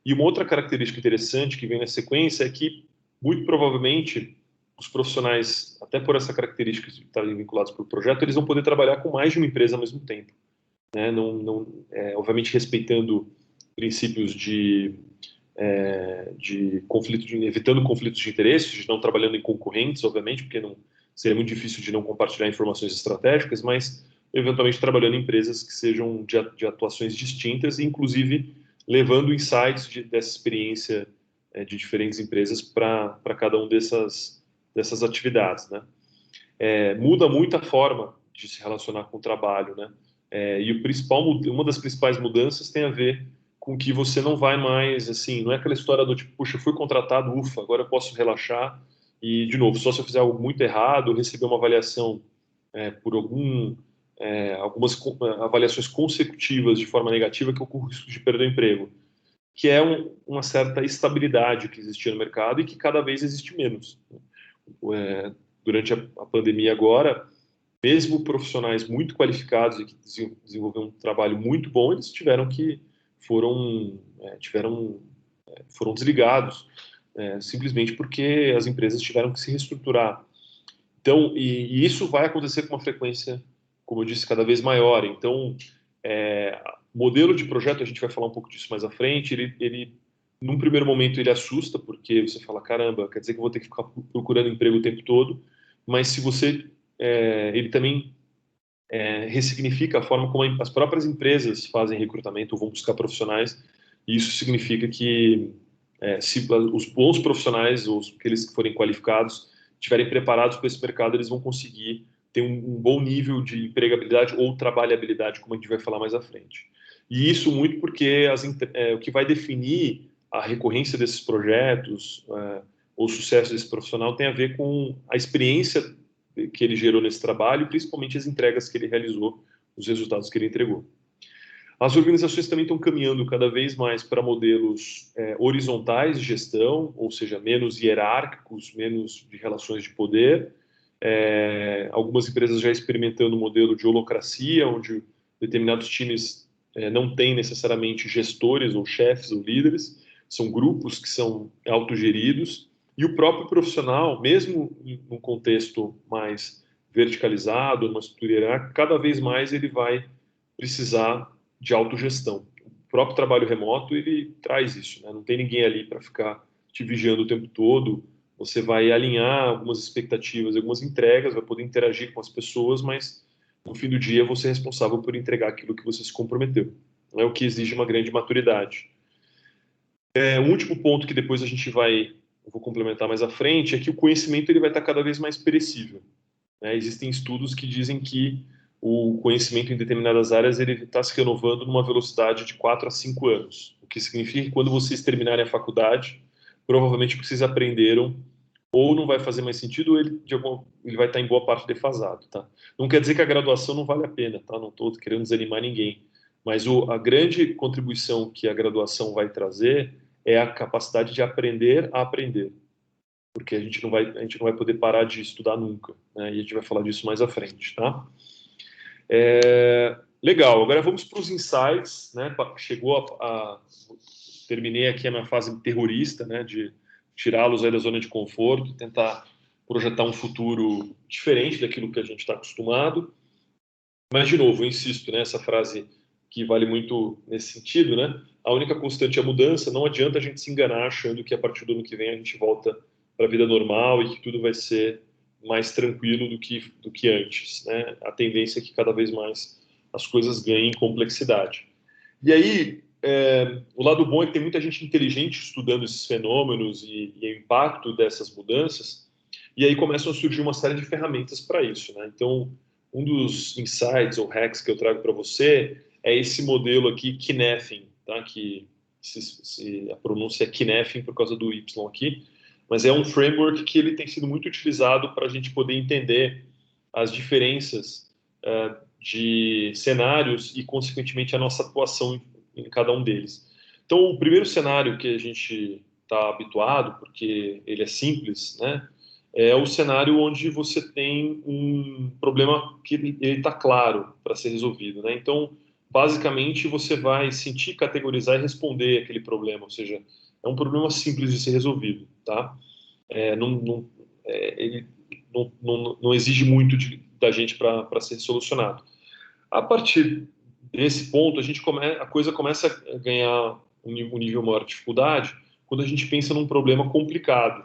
E uma outra característica interessante que vem na sequência é que, muito provavelmente, os profissionais, até por essa característica de estarem vinculados por projeto, eles vão poder trabalhar com mais de uma empresa ao mesmo tempo, né? Obviamente respeitando princípios de evitando conflitos de interesses, de não trabalhando em concorrentes, obviamente, porque seria muito difícil de não compartilhar informações estratégicas, mas eventualmente trabalhando em empresas que sejam de atuações distintas, inclusive levando insights dessa experiência de diferentes empresas para cada uma dessas atividades, né? Muda muito a forma de se relacionar com o trabalho, né? E uma das principais mudanças tem a ver com que você não vai mais, assim, não é aquela história do tipo, puxa, fui contratado, ufa, agora eu posso relaxar e, de novo, só se eu fizer algo muito errado, receber uma avaliação por algumas avaliações consecutivas de forma negativa, que eu corro o risco de perder o emprego, que é uma certa estabilidade que existia no mercado e que cada vez existe menos. Durante a pandemia agora, mesmo profissionais muito qualificados e que desenvolveram um trabalho muito bom, eles foram desligados, simplesmente porque as empresas tiveram que se reestruturar. Então, e isso vai acontecer com uma frequência, como eu disse, cada vez maior. Então, modelo de projeto, a gente vai falar um pouco disso mais à frente, ele num primeiro momento ele assusta, porque você fala, caramba, quer dizer que eu vou ter que ficar procurando emprego o tempo todo, mas se você, ele também ressignifica a forma como as próprias empresas fazem recrutamento ou vão buscar profissionais, e isso significa que se os bons profissionais, ou aqueles que forem qualificados, estiverem preparados para esse mercado, eles vão conseguir ter um bom nível de empregabilidade ou trabalhabilidade, como a gente vai falar mais à frente. E isso muito porque o que vai definir a recorrência desses projetos ou o sucesso desse profissional tem a ver com a experiência que ele gerou nesse trabalho, principalmente as entregas que ele realizou, os resultados que ele entregou. As organizações também estão caminhando cada vez mais para modelos horizontais de gestão, ou seja, menos hierárquicos, menos de relações de poder. Algumas empresas já experimentando o modelo de holocracia, onde determinados times não têm necessariamente gestores ou chefes ou líderes, são grupos que são autogeridos, e o próprio profissional, mesmo num contexto mais verticalizado, uma estrutura hierárquica, cada vez mais ele vai precisar de autogestão. O próprio trabalho remoto, ele traz isso, né? Não tem ninguém ali para ficar te vigiando o tempo todo. Você vai alinhar algumas expectativas, algumas entregas, vai poder interagir com as pessoas, mas no fim do dia você é responsável por entregar aquilo que você se comprometeu. É o que exige uma grande maturidade. Um último ponto que depois eu vou complementar mais à frente, é que o conhecimento ele vai estar cada vez mais perecível, né? Existem estudos que dizem que o conhecimento em determinadas áreas ele está se renovando numa velocidade de 4 a 5 anos, o que significa que quando vocês terminarem a faculdade, provavelmente o que vocês aprenderam ou não vai fazer mais sentido, ou ele vai estar em boa parte defasado, tá? Não quer dizer que a graduação não vale a pena, tá? Não estou querendo desanimar ninguém, mas a grande contribuição que a graduação vai trazer é a capacidade de aprender a aprender, porque a gente não vai poder parar de estudar nunca, né? E a gente vai falar disso mais à frente, tá? Legal, agora vamos para os insights, né? Terminei aqui a minha fase terrorista, né? De tirá-los aí da zona de conforto, tentar projetar um futuro diferente daquilo que a gente está acostumado. Mas, de novo, eu insisto, né? Essa frase que vale muito nesse sentido, né? A única constante é a mudança, não adianta a gente se enganar achando que a partir do ano que vem a gente volta para a vida normal e que tudo vai ser mais tranquilo do que antes, né? A tendência é que cada vez mais as coisas ganhem complexidade. E aí, o lado bom é que tem muita gente inteligente estudando esses fenômenos e o impacto dessas mudanças, e aí começam a surgir uma série de ferramentas para isso, né? Então, um dos insights ou hacks que eu trago para você é esse modelo aqui, Kinefin, tá? Que a pronúncia é Kinefin por causa do Y aqui, mas é um framework que ele tem sido muito utilizado para a gente poder entender as diferenças de cenários e, consequentemente, a nossa atuação em cada um deles. Então, o primeiro cenário que a gente está habituado, porque ele é simples, né, é o cenário onde você tem um problema que ele está claro para ser resolvido, né? Então, basicamente, você vai sentir, categorizar e responder aquele problema, ou seja, é um problema simples de ser resolvido, tá? Ele não exige muito da gente para ser solucionado. A partir desse ponto, a coisa começa a ganhar um nível maior de dificuldade quando a gente pensa num problema complicado,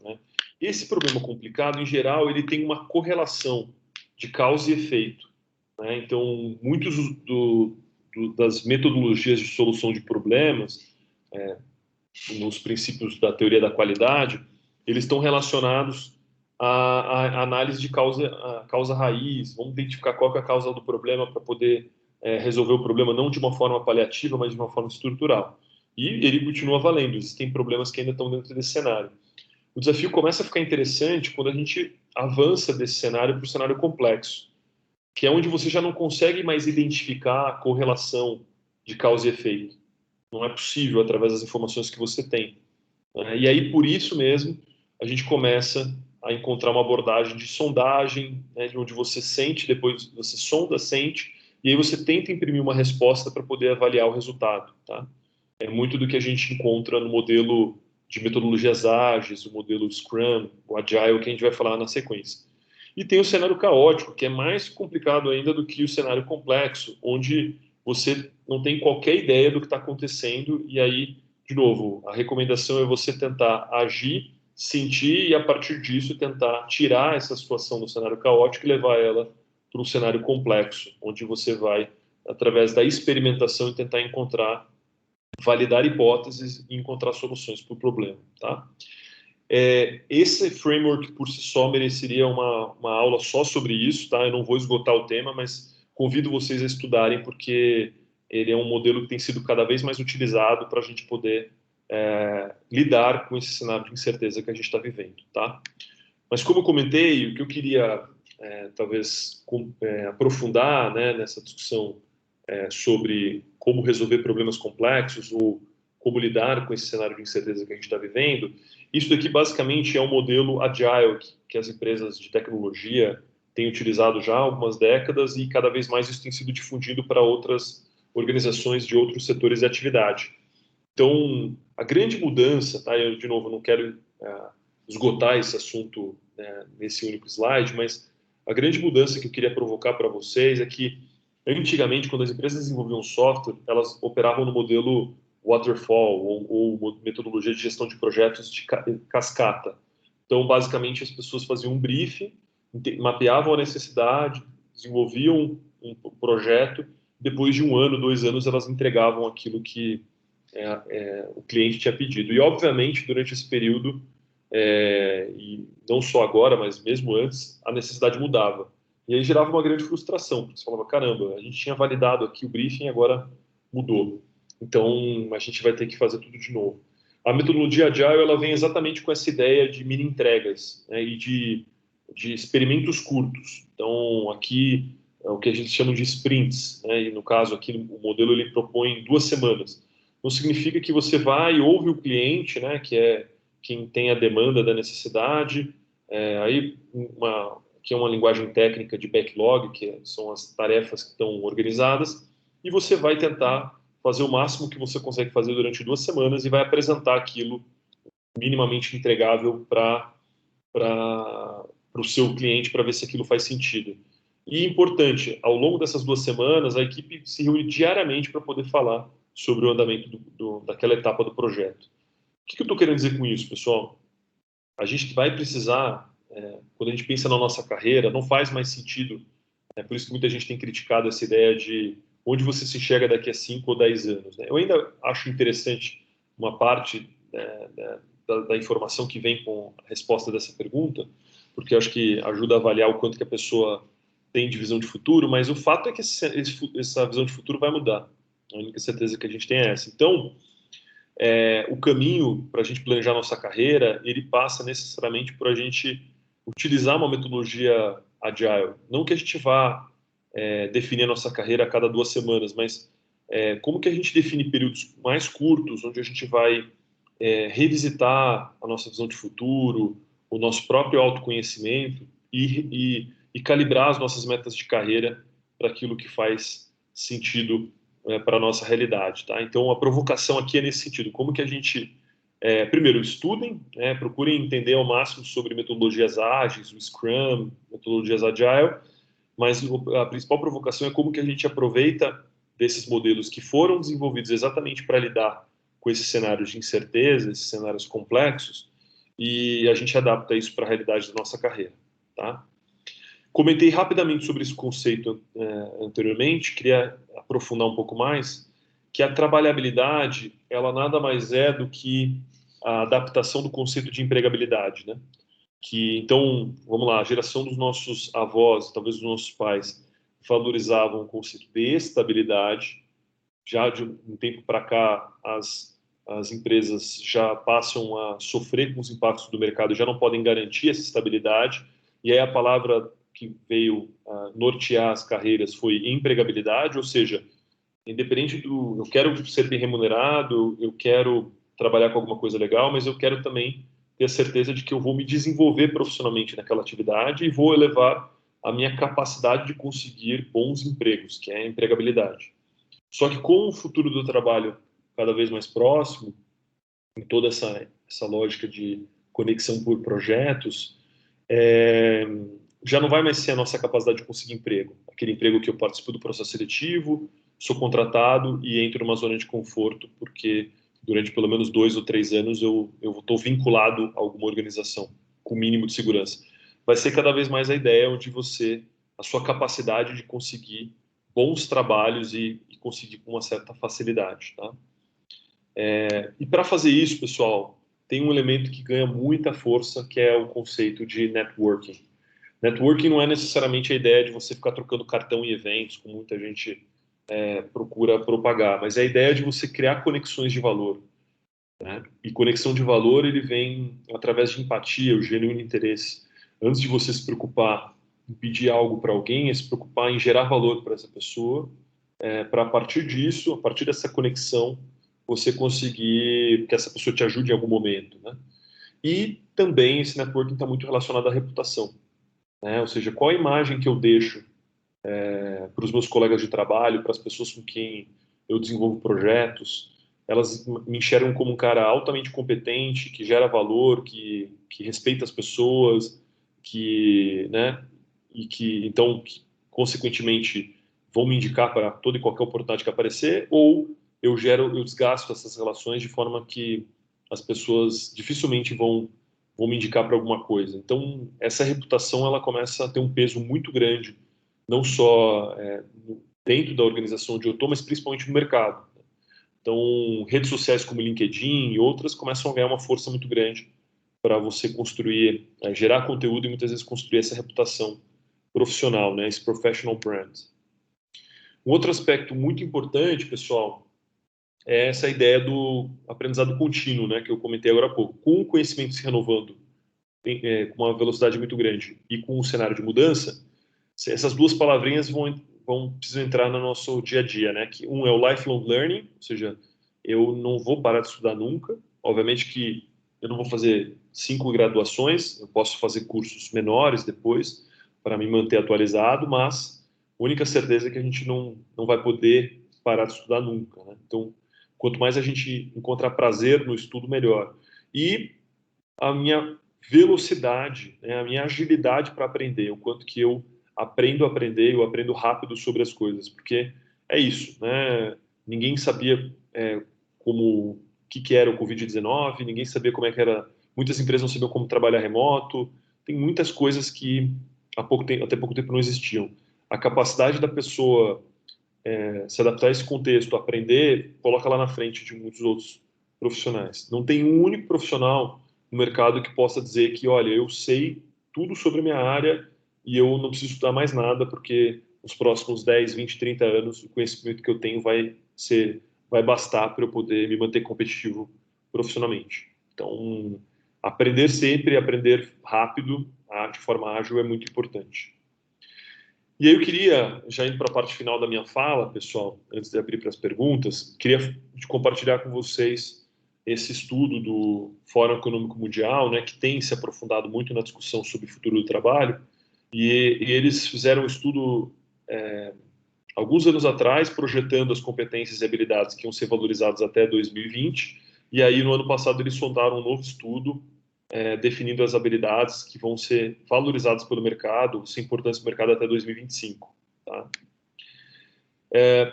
né? Esse problema complicado, em geral, ele tem uma correlação de causa e efeito, né? Então, muitos das metodologias de solução de problemas, nos princípios da teoria da qualidade, eles estão relacionados à análise de causa raiz. Vamos identificar qual que é a causa do problema para poder resolver o problema, não de uma forma paliativa, mas de uma forma estrutural. E ele continua valendo, existem problemas que ainda estão dentro desse cenário. O desafio começa a ficar interessante quando a gente avança desse cenário para o cenário complexo, que é onde você já não consegue mais identificar a correlação de causa e efeito. Não é possível através das informações que você tem. E aí, por isso mesmo, a gente começa a encontrar uma abordagem de sondagem, né, de onde você sente, depois você sonda, sente, e aí você tenta imprimir uma resposta para poder avaliar o resultado. Tá? É muito do que a gente encontra no modelo de metodologias ágeis, o modelo Scrum, o Agile, que a gente vai falar na sequência. E tem o cenário caótico, que é mais complicado ainda do que o cenário complexo, onde você não tem qualquer ideia do que está acontecendo, e aí, de novo, a recomendação é você tentar agir, sentir, e a partir disso tentar tirar essa situação do cenário caótico e levar ela para um cenário complexo, onde você vai, através da experimentação, tentar validar hipóteses e encontrar soluções para o problema, tá? Esse framework por si só mereceria uma aula só sobre isso, tá? Eu não vou esgotar o tema, mas convido vocês a estudarem, porque ele é um modelo que tem sido cada vez mais utilizado para a gente poder lidar com esse cenário de incerteza que a gente está vivendo, tá? Mas como eu comentei, o que eu queria talvez aprofundar, né, nessa discussão sobre como resolver problemas complexos ou como lidar com esse cenário de incerteza que a gente está vivendo, isso daqui basicamente é um modelo agile que as empresas de tecnologia têm utilizado já há algumas décadas, e cada vez mais isso tem sido difundido para outras organizações de outros setores de atividade. Então, a grande mudança, tá? Eu, de novo, não quero esgotar esse assunto nesse único slide, mas a grande mudança que eu queria provocar para vocês é que, antigamente, quando as empresas desenvolviam software, elas operavam no modelo waterfall, ou metodologia de gestão de projetos de cascata. Então, basicamente, as pessoas faziam um briefing, mapeavam a necessidade, desenvolviam um projeto, depois de 1 ano, 2 anos, elas entregavam aquilo que o cliente tinha pedido. E, obviamente, durante esse período, e não só agora, mas mesmo antes, a necessidade mudava. E aí gerava uma grande frustração, porque você falava, caramba, a gente tinha validado aqui o briefing e agora mudou. Então, a gente vai ter que fazer tudo de novo. A metodologia Agile, ela vem exatamente com essa ideia de mini entregas, né, e de experimentos curtos. Então, aqui é o que a gente chama de sprints, né, e no caso aqui o modelo ele propõe 2 semanas. Não significa que você vai e ouve o cliente, né, que é quem tem a demanda da necessidade, que é uma linguagem técnica de backlog, que são as tarefas que estão organizadas, e você vai tentar fazer o máximo que você consegue fazer durante 2 semanas e vai apresentar aquilo minimamente entregável para o seu cliente, para ver se aquilo faz sentido. E importante, ao longo dessas 2 semanas, a equipe se reúne diariamente para poder falar sobre o andamento daquela etapa do projeto. O que eu estou querendo dizer com isso, pessoal? A gente vai precisar, quando a gente pensa na nossa carreira, não faz mais sentido, por isso que muita gente tem criticado essa ideia de onde você se enxerga daqui a 5 ou 10 anos. Né? Eu ainda acho interessante uma parte da informação que vem com a resposta dessa pergunta, porque eu acho que ajuda a avaliar o quanto que a pessoa tem de visão de futuro, mas o fato é que essa visão de futuro vai mudar. A única certeza que a gente tem é essa. Então, o caminho para a gente planejar nossa carreira, ele passa necessariamente por a gente utilizar uma metodologia agile. Não que a gente vá definir a nossa carreira a cada 2 semanas, mas como que a gente define períodos mais curtos, onde a gente vai revisitar a nossa visão de futuro, o nosso próprio autoconhecimento e calibrar as nossas metas de carreira para aquilo que faz sentido para a nossa realidade, tá? Então, a provocação aqui é nesse sentido. Como que a gente, primeiro, estudem, procurem entender ao máximo sobre metodologias ágeis, o Scrum, metodologias Agile, mas a principal provocação é como que a gente aproveita desses modelos que foram desenvolvidos exatamente para lidar com esses cenários de incerteza, esses cenários complexos, e a gente adapta isso para a realidade da nossa carreira, tá? Comentei rapidamente sobre esse conceito anteriormente, queria aprofundar um pouco mais, que a trabalhabilidade, ela nada mais é do que a adaptação do conceito de empregabilidade, né? Então, vamos lá, a geração dos nossos avós, talvez dos nossos pais, valorizavam o conceito de estabilidade. Já de um tempo para cá, as empresas já passam a sofrer com os impactos do mercado, já não podem garantir essa estabilidade, e aí a palavra que veio nortear as carreiras foi empregabilidade, ou seja, independente eu quero ser bem remunerado, eu quero trabalhar com alguma coisa legal, mas eu quero também ter a certeza de que eu vou me desenvolver profissionalmente naquela atividade e vou elevar a minha capacidade de conseguir bons empregos, que é a empregabilidade. Só que com o futuro do trabalho cada vez mais próximo, em toda essa lógica de conexão por projetos, já não vai mais ser a nossa capacidade de conseguir emprego. Aquele emprego que eu participo do processo seletivo, sou contratado e entro numa zona de conforto, porque durante pelo menos 2 ou 3 anos eu estou vinculado a alguma organização, com o mínimo de segurança. Vai ser cada vez mais a ideia onde a sua capacidade de conseguir bons trabalhos e conseguir com uma certa facilidade, tá? E para fazer isso, pessoal, tem um elemento que ganha muita força, que é o conceito de networking. Networking não é necessariamente a ideia de você ficar trocando cartão em eventos, como muita gente procura propagar, mas é a ideia de você criar conexões de valor, né? E conexão de valor, ele vem através de empatia, o genuíno interesse. Antes de você se preocupar em pedir algo para alguém, é se preocupar em gerar valor para essa pessoa, para a partir disso, a partir dessa conexão, você conseguir que essa pessoa te ajude em algum momento, né? E também esse networking está muito relacionado à reputação, né? Ou seja, qual a imagem que eu deixo para os meus colegas de trabalho, para as pessoas com quem eu desenvolvo projetos. Elas me enxergam como um cara altamente competente, que gera valor, que respeita as pessoas, né, então, consequentemente, vão me indicar para toda e qualquer oportunidade que aparecer, ou eu desgasto essas relações de forma que as pessoas dificilmente vão me indicar para alguma coisa. Então, essa reputação, ela começa a ter um peso muito grande, não só dentro da organização onde eu estou, mas principalmente no mercado. Então, redes sociais como LinkedIn e outras começam a ganhar uma força muito grande para você construir, gerar conteúdo e muitas vezes construir essa reputação profissional, né? Esse professional brand. Um outro aspecto muito importante, pessoal, é essa ideia do aprendizado contínuo, né? Que eu comentei agora há pouco. Com o conhecimento se renovando com uma velocidade muito grande e com um cenário de mudança, essas duas palavrinhas precisam entrar no nosso dia a dia, né? Que um é o lifelong learning, ou seja, eu não vou parar de estudar nunca. Obviamente que eu não vou fazer 5 graduações, eu posso fazer cursos menores depois para me manter atualizado, mas a única certeza é que a gente não vai poder parar de estudar nunca, né? Então, quanto mais a gente encontrar prazer no estudo, melhor. E a minha velocidade, né, a minha agilidade para aprender, o quanto que eu aprendo a aprender, eu aprendo rápido sobre as coisas, porque é isso, né? Ninguém sabia o que era o Covid-19, ninguém sabia como é que era, muitas empresas não sabiam como trabalhar remoto, tem muitas coisas que até pouco tempo não existiam. A capacidade da pessoa se adaptar a esse contexto, aprender, coloca lá na frente de muitos outros profissionais. Não tem um único profissional no mercado que possa dizer que, olha, eu sei tudo sobre a minha área e eu não preciso estudar mais nada, porque nos próximos 10, 20, 30 anos, o conhecimento que eu tenho vai bastar para eu poder me manter competitivo profissionalmente. Então, aprender sempre, aprender rápido, de forma ágil, é muito importante. E aí eu queria, já indo para a parte final da minha fala, pessoal, antes de abrir para as perguntas, queria compartilhar com vocês esse estudo do Fórum Econômico Mundial, né, que tem se aprofundado muito na discussão sobre o futuro do trabalho, e eles fizeram um estudo alguns anos atrás, projetando as competências e habilidades que iam ser valorizadas até 2020, e aí no ano passado eles soltaram um novo estudo definindo as habilidades que vão ser valorizadas pelo mercado, ser importantes no mercado até 2025. Tá?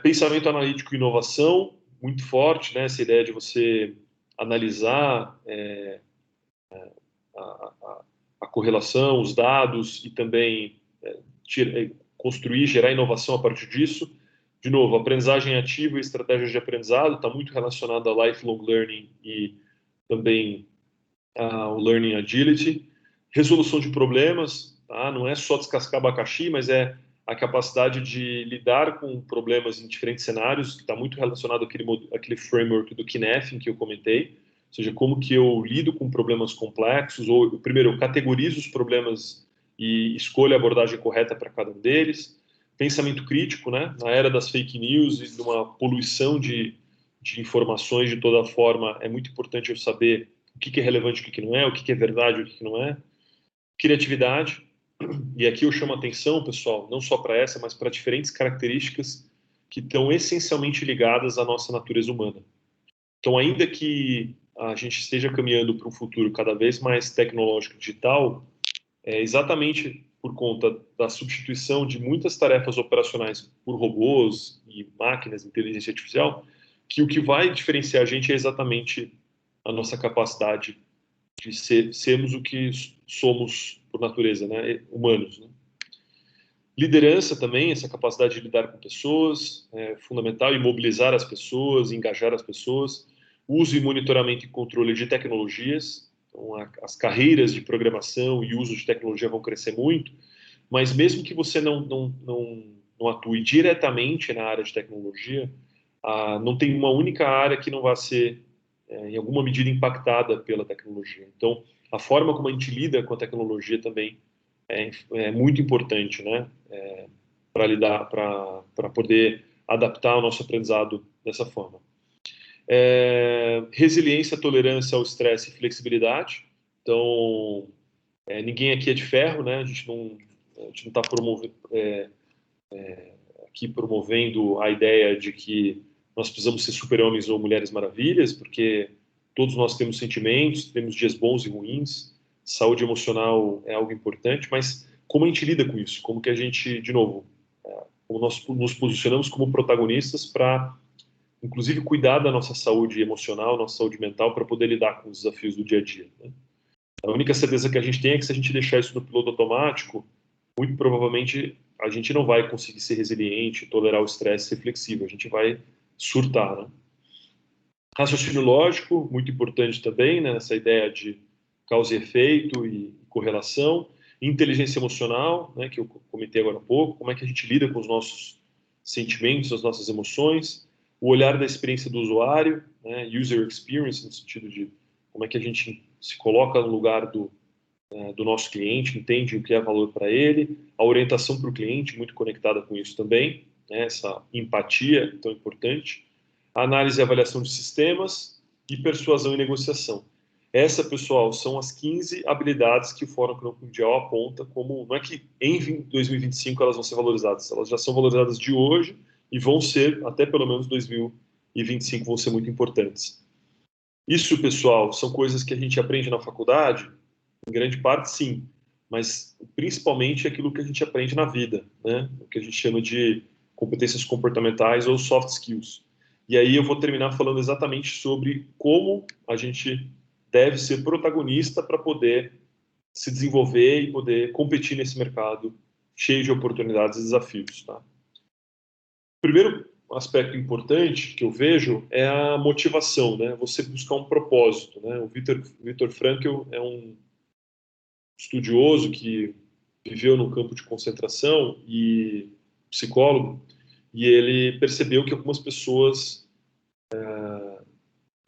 Pensamento analítico e inovação, muito forte, né? Essa ideia de você analisar a correlação, os dados e também construir, gerar inovação a partir disso. De novo, aprendizagem ativa e estratégias de aprendizado está muito relacionado a lifelong learning e também o Learning Agility. Resolução de problemas, tá? Não é só descascar abacaxi, mas é a capacidade de lidar com problemas em diferentes cenários, que está muito relacionado àquele framework do Kinefin que eu comentei, ou seja, como que eu lido com problemas complexos, ou primeiro eu categorizo os problemas e escolho a abordagem correta para cada um deles. Pensamento crítico, né? Na era das fake news e de uma poluição de informações de toda forma, é muito importante eu saber o que é relevante, o que não é, o que é verdade, o que não é. Criatividade, e aqui eu chamo a atenção, pessoal, não só para essa, mas para diferentes características que estão essencialmente ligadas à nossa natureza humana. Então, ainda que a gente esteja caminhando para um futuro cada vez mais tecnológico e digital, exatamente por conta da substituição de muitas tarefas operacionais por robôs e máquinas, inteligência artificial, que o que vai diferenciar a gente é exatamente a nossa capacidade de sermos o que somos por natureza, né? Humanos. Né? Liderança também, essa capacidade de lidar com pessoas, é fundamental, e mobilizar as pessoas, engajar as pessoas. Uso e monitoramento e controle de tecnologias. Então, as carreiras de programação e uso de tecnologia vão crescer muito, mas mesmo que você não atue diretamente na área de tecnologia, não tem uma única área que não vá ser em alguma medida impactada pela tecnologia. Então, a forma como a gente lida com a tecnologia também é muito importante, né? Para poder adaptar o nosso aprendizado dessa forma. Resiliência, tolerância ao estresse e flexibilidade. Então, ninguém aqui é de ferro, né? A gente não está aqui promovendo a ideia de que nós precisamos ser super-homens ou mulheres maravilhas, porque todos nós temos sentimentos, temos dias bons e ruins, saúde emocional é algo importante, mas como a gente lida com isso? Como que a gente, de novo, como nós nos posicionamos como protagonistas para, inclusive, cuidar da nossa saúde emocional, nossa saúde mental, para poder lidar com os desafios do dia a dia. Né? A única certeza que a gente tem é que se a gente deixar isso no piloto automático, muito provavelmente a gente não vai conseguir ser resiliente, tolerar o estresse, ser flexível. A gente vai surtar, né? Raciocínio lógico, muito importante também, né? Essa ideia de causa e efeito e correlação. Inteligência emocional, né? Que eu comentei agora há pouco. Como é que a gente lida com os nossos sentimentos, as nossas emoções. O olhar da experiência do usuário, né? User experience, no sentido de como é que a gente se coloca no lugar do nosso cliente, entende o que é valor para ele. A orientação para o cliente, muito conectada com isso também, né? Essa empatia tão importante. A análise e avaliação de sistemas e persuasão e negociação. Essa, pessoal, são as 15 habilidades que o Fórum Econômico Mundial aponta como, não é que em 2025 elas vão ser valorizadas, elas já são valorizadas de hoje e vão ser, até pelo menos 2025, vão ser muito importantes. Isso, pessoal, são coisas que a gente aprende na faculdade, em grande parte, sim, mas principalmente aquilo que a gente aprende na vida, né? O que a gente chama de competências comportamentais ou soft skills. E aí eu vou terminar falando exatamente sobre como a gente deve ser protagonista para poder se desenvolver e poder competir nesse mercado cheio de oportunidades e desafios. Tá? Primeiro aspecto importante que eu vejo é a motivação, né? Você buscar um propósito, né? O Viktor Frankl é um estudioso que viveu no campo de concentração e psicólogo, e ele percebeu que algumas pessoas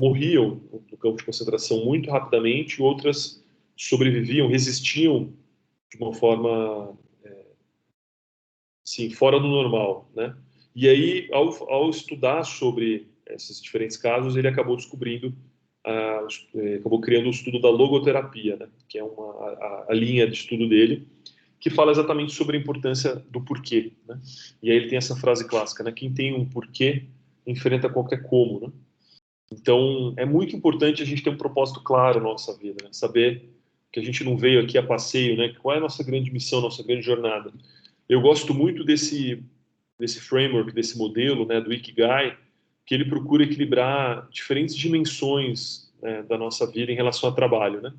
morriam no campo de concentração muito rapidamente, outras sobreviviam, resistiam de uma forma assim, fora do normal, né? E aí, ao estudar sobre esses diferentes casos, ele acabou descobrindo, acabou criando o estudo da logoterapia, né? Que é a linha de estudo dele, que fala exatamente sobre a importância do porquê, né? E aí ele tem essa frase clássica, né? Quem tem um porquê enfrenta qualquer como, né? Então, é muito importante a gente ter um propósito claro na nossa vida, né? Saber que a gente não veio aqui a passeio, né? Qual é a nossa grande missão, nossa grande jornada. Eu gosto muito desse framework, desse modelo, né, do Ikigai, que ele procura equilibrar diferentes dimensões, né, da nossa vida em relação ao trabalho, né?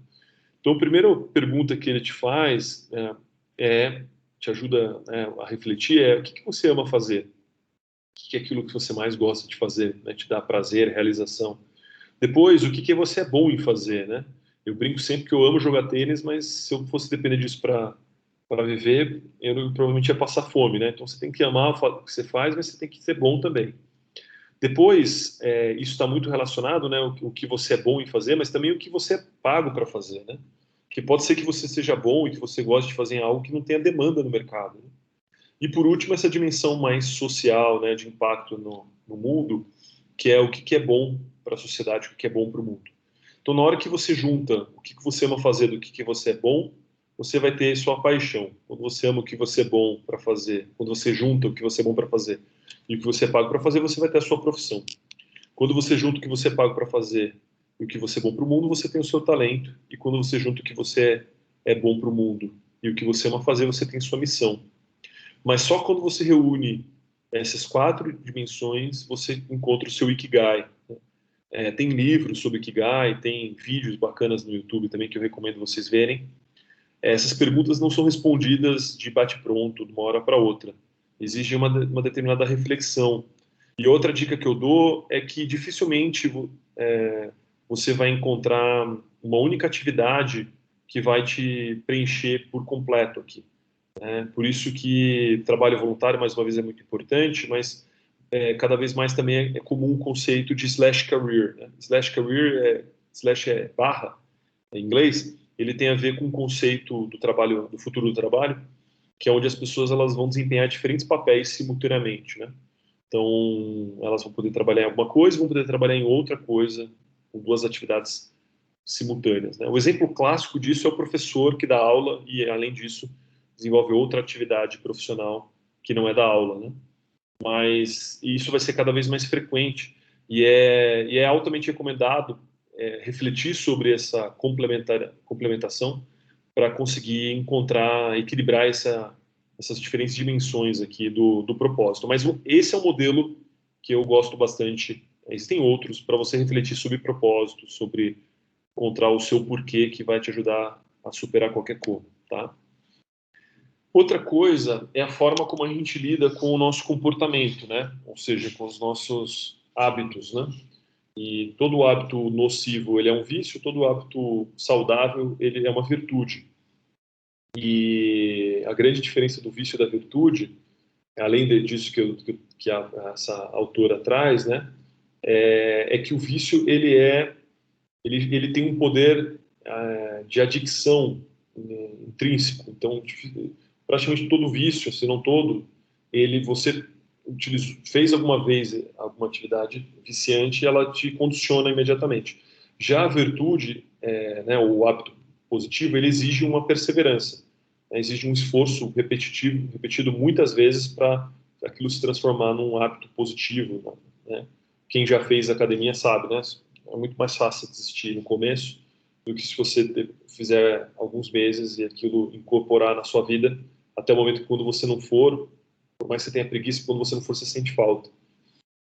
Então, a primeira pergunta que ele te faz te ajuda, né, a refletir, o que você ama fazer? O que é aquilo que você mais gosta de fazer, né, te dá prazer, realização? Depois, o que você é bom em fazer, né? Eu brinco sempre que eu amo jogar tênis, mas se eu fosse depender disso para viver, eu provavelmente ia passar fome, né? Então você tem que amar o que você faz, mas você tem que ser bom também. Depois, isso está muito relacionado, né? O que você é bom em fazer, mas também o que você é pago para fazer, né? Que pode ser que você seja bom e que você goste de fazer algo que não tenha demanda no mercado, né? E por último, essa dimensão mais social, né? De impacto no mundo, que é o que é bom para a sociedade, o que é bom para o mundo. Então, na hora que você junta o que você ama fazer do que você é bom, você vai ter sua paixão. Quando você ama o que você é bom para fazer, quando você junta o que você é bom para fazer e o que você é pago para fazer, você vai ter a sua profissão. Quando você junta o que você é pago para fazer e o que você é bom para o mundo, você tem o seu talento. E quando você junta o que você é bom para o mundo e o que você ama fazer, você tem sua missão. Mas só quando você reúne essas 4 dimensões, você encontra o seu Ikigai. Tem livros sobre Ikigai, tem vídeos bacanas no YouTube também que eu recomendo vocês verem. Essas perguntas não são respondidas de bate-pronto, de uma hora para outra. Exige uma determinada reflexão. E outra dica que eu dou é que dificilmente você vai encontrar uma única atividade que vai te preencher por completo aqui. Por isso que trabalho voluntário, mais uma vez, é muito importante, mas cada vez mais também é comum o conceito de slash career, né? Slash career, slash é barra, em inglês, ele tem a ver com o conceito do trabalho, do futuro do trabalho, que é onde as pessoas elas vão desempenhar diferentes papéis simultaneamente, né? Então, elas vão poder trabalhar em alguma coisa, vão poder trabalhar em outra coisa, com 2 atividades simultâneas, né? O exemplo clássico disso é o professor que dá aula e, além disso, desenvolve outra atividade profissional que não é da aula, né? Mas isso vai ser cada vez mais frequente e é altamente recomendado refletir sobre essa complementação para conseguir encontrar, equilibrar essas diferentes dimensões aqui do propósito. Mas esse é o modelo que eu gosto bastante. Existem outros para você refletir sobre propósito, sobre encontrar o seu porquê que vai te ajudar a superar qualquer como, tá? Outra coisa é a forma como a gente lida com o nosso comportamento, né? Ou seja, com os nossos hábitos, né? E todo hábito nocivo, ele é um vício, todo hábito saudável, ele é uma virtude. E a grande diferença do vício e da virtude, além disso que essa autora traz, né? É que o vício, ele tem um poder de adicção intrínseco. Então, praticamente todo vício, se não todo, você fez alguma vez alguma atividade viciante e ela te condiciona imediatamente. Já a virtude, né, o hábito positivo, ele exige uma perseverança, né, exige um esforço repetido muitas vezes para aquilo se transformar num hábito positivo, né? Quem já fez academia sabe, né? É muito mais fácil desistir no começo do que se você fizer alguns meses e aquilo incorporar na sua vida até o momento que quando você não for, por mais que você tenha preguiça, quando você não for, você sente falta.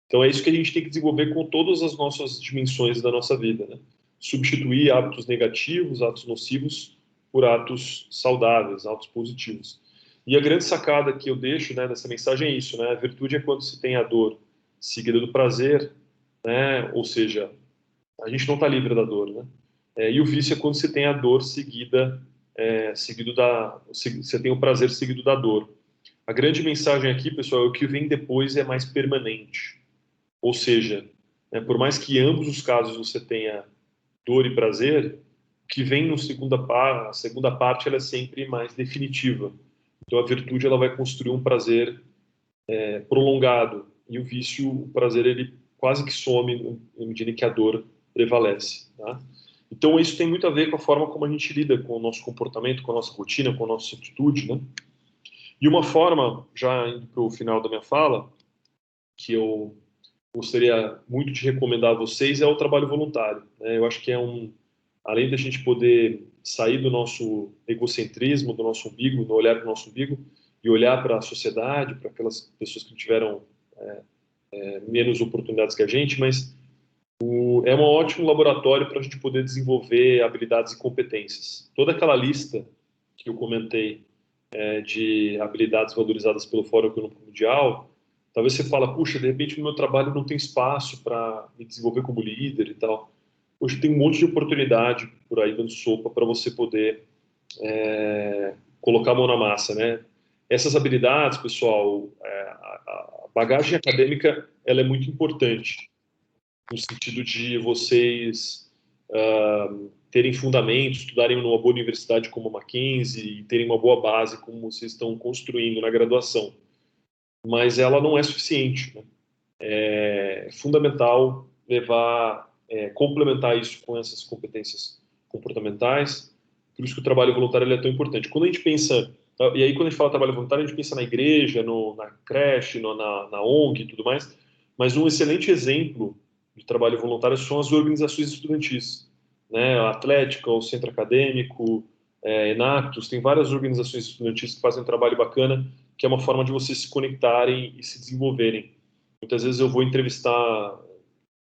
Então é isso que a gente tem que desenvolver com todas as nossas dimensões da nossa vida, né? Substituir hábitos negativos, hábitos nocivos, por hábitos saudáveis, hábitos positivos. E a grande sacada que eu deixo, né, nessa mensagem é isso, né? A virtude é quando se tem a dor seguida do prazer, né? Ou seja, a gente não está livre da dor, né? E o vício é quando se tem a dor seguida você tem o prazer seguido da dor. A grande mensagem aqui, pessoal, é o que vem depois é mais permanente. Ou seja, né, por mais que em ambos os casos você tenha dor e prazer, o que vem no a segunda parte ela é sempre mais definitiva. Então a virtude ela vai construir um prazer prolongado, e o vício, o prazer, ele quase que some na medida em que a dor prevalece. Tá? Então isso tem muito a ver com a forma como a gente lida com o nosso comportamento, com a nossa rotina, com a nossa atitude, né? E uma forma, já indo para o final da minha fala, que eu gostaria muito de recomendar a vocês é o trabalho voluntário, né? Eu acho que além da gente poder sair do nosso egocentrismo, do nosso umbigo, do olhar para o nosso umbigo, e olhar para a sociedade, para aquelas pessoas que tiveram menos oportunidades que a gente, mas é um ótimo laboratório para a gente poder desenvolver habilidades e competências. Toda aquela lista que eu comentei de habilidades valorizadas pelo Fórum Econômico Mundial, talvez você fala, puxa, de repente no meu trabalho não tem espaço para me desenvolver como líder e tal. Hoje tem um monte de oportunidade por aí dando sopa para você poder colocar a mão na massa, né? Essas habilidades, pessoal, a bagagem acadêmica, ela é muito importante no sentido de vocês terem fundamentos, estudarem numa boa universidade como a Mackenzie e terem uma boa base como vocês estão construindo na graduação. Mas ela não é suficiente, né? É fundamental complementar isso com essas competências comportamentais. Por isso que o trabalho voluntário é tão importante. Quando a gente pensa, e aí quando a gente fala trabalho voluntário, a gente pensa na igreja, na creche, na ONG e tudo mais, mas um excelente exemplo de trabalho voluntário são as organizações estudantis, né? A Atlética, o Centro Acadêmico, Enactus, tem várias organizações estudantis que fazem um trabalho bacana, que é uma forma de vocês se conectarem e se desenvolverem. Muitas vezes eu vou entrevistar,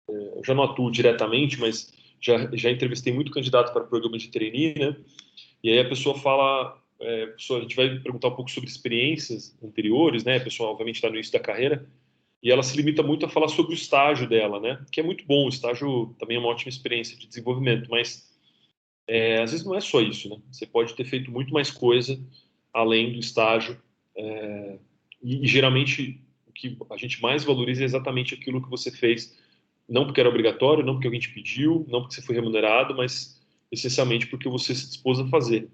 eu já não atuo diretamente, mas já entrevistei muito candidato para programa de trainee, né? E aí a pessoa fala, a gente vai perguntar um pouco sobre experiências anteriores, né? A pessoa obviamente está no início da carreira, e ela se limita muito a falar sobre o estágio dela, né? Que é muito bom, o estágio também é uma ótima experiência de desenvolvimento, mas às vezes não é só isso, né? Você pode ter feito muito mais coisa além do estágio, e geralmente o que a gente mais valoriza é exatamente aquilo que você fez, não porque era obrigatório, não porque alguém te pediu, não porque você foi remunerado, mas essencialmente porque você se dispôs a fazer.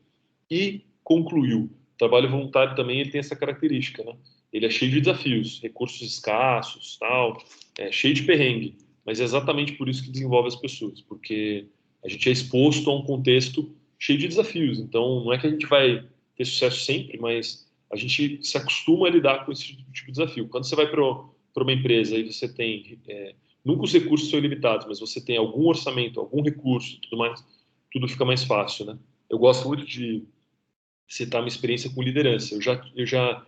E concluiu. O trabalho voluntário também ele tem essa característica, né? Ele é cheio de desafios, recursos escassos, tal, cheio de perrengue, mas é exatamente por isso que desenvolve as pessoas, porque a gente é exposto a um contexto cheio de desafios. Então, não é que a gente vai ter sucesso sempre, mas a gente se acostuma a lidar com esse tipo de desafio. Quando você vai para uma empresa e você tem nunca os recursos são ilimitados, mas você tem algum orçamento, algum recurso, tudo mais, tudo fica mais fácil, né? Eu gosto muito de citar minha experiência com liderança. Eu já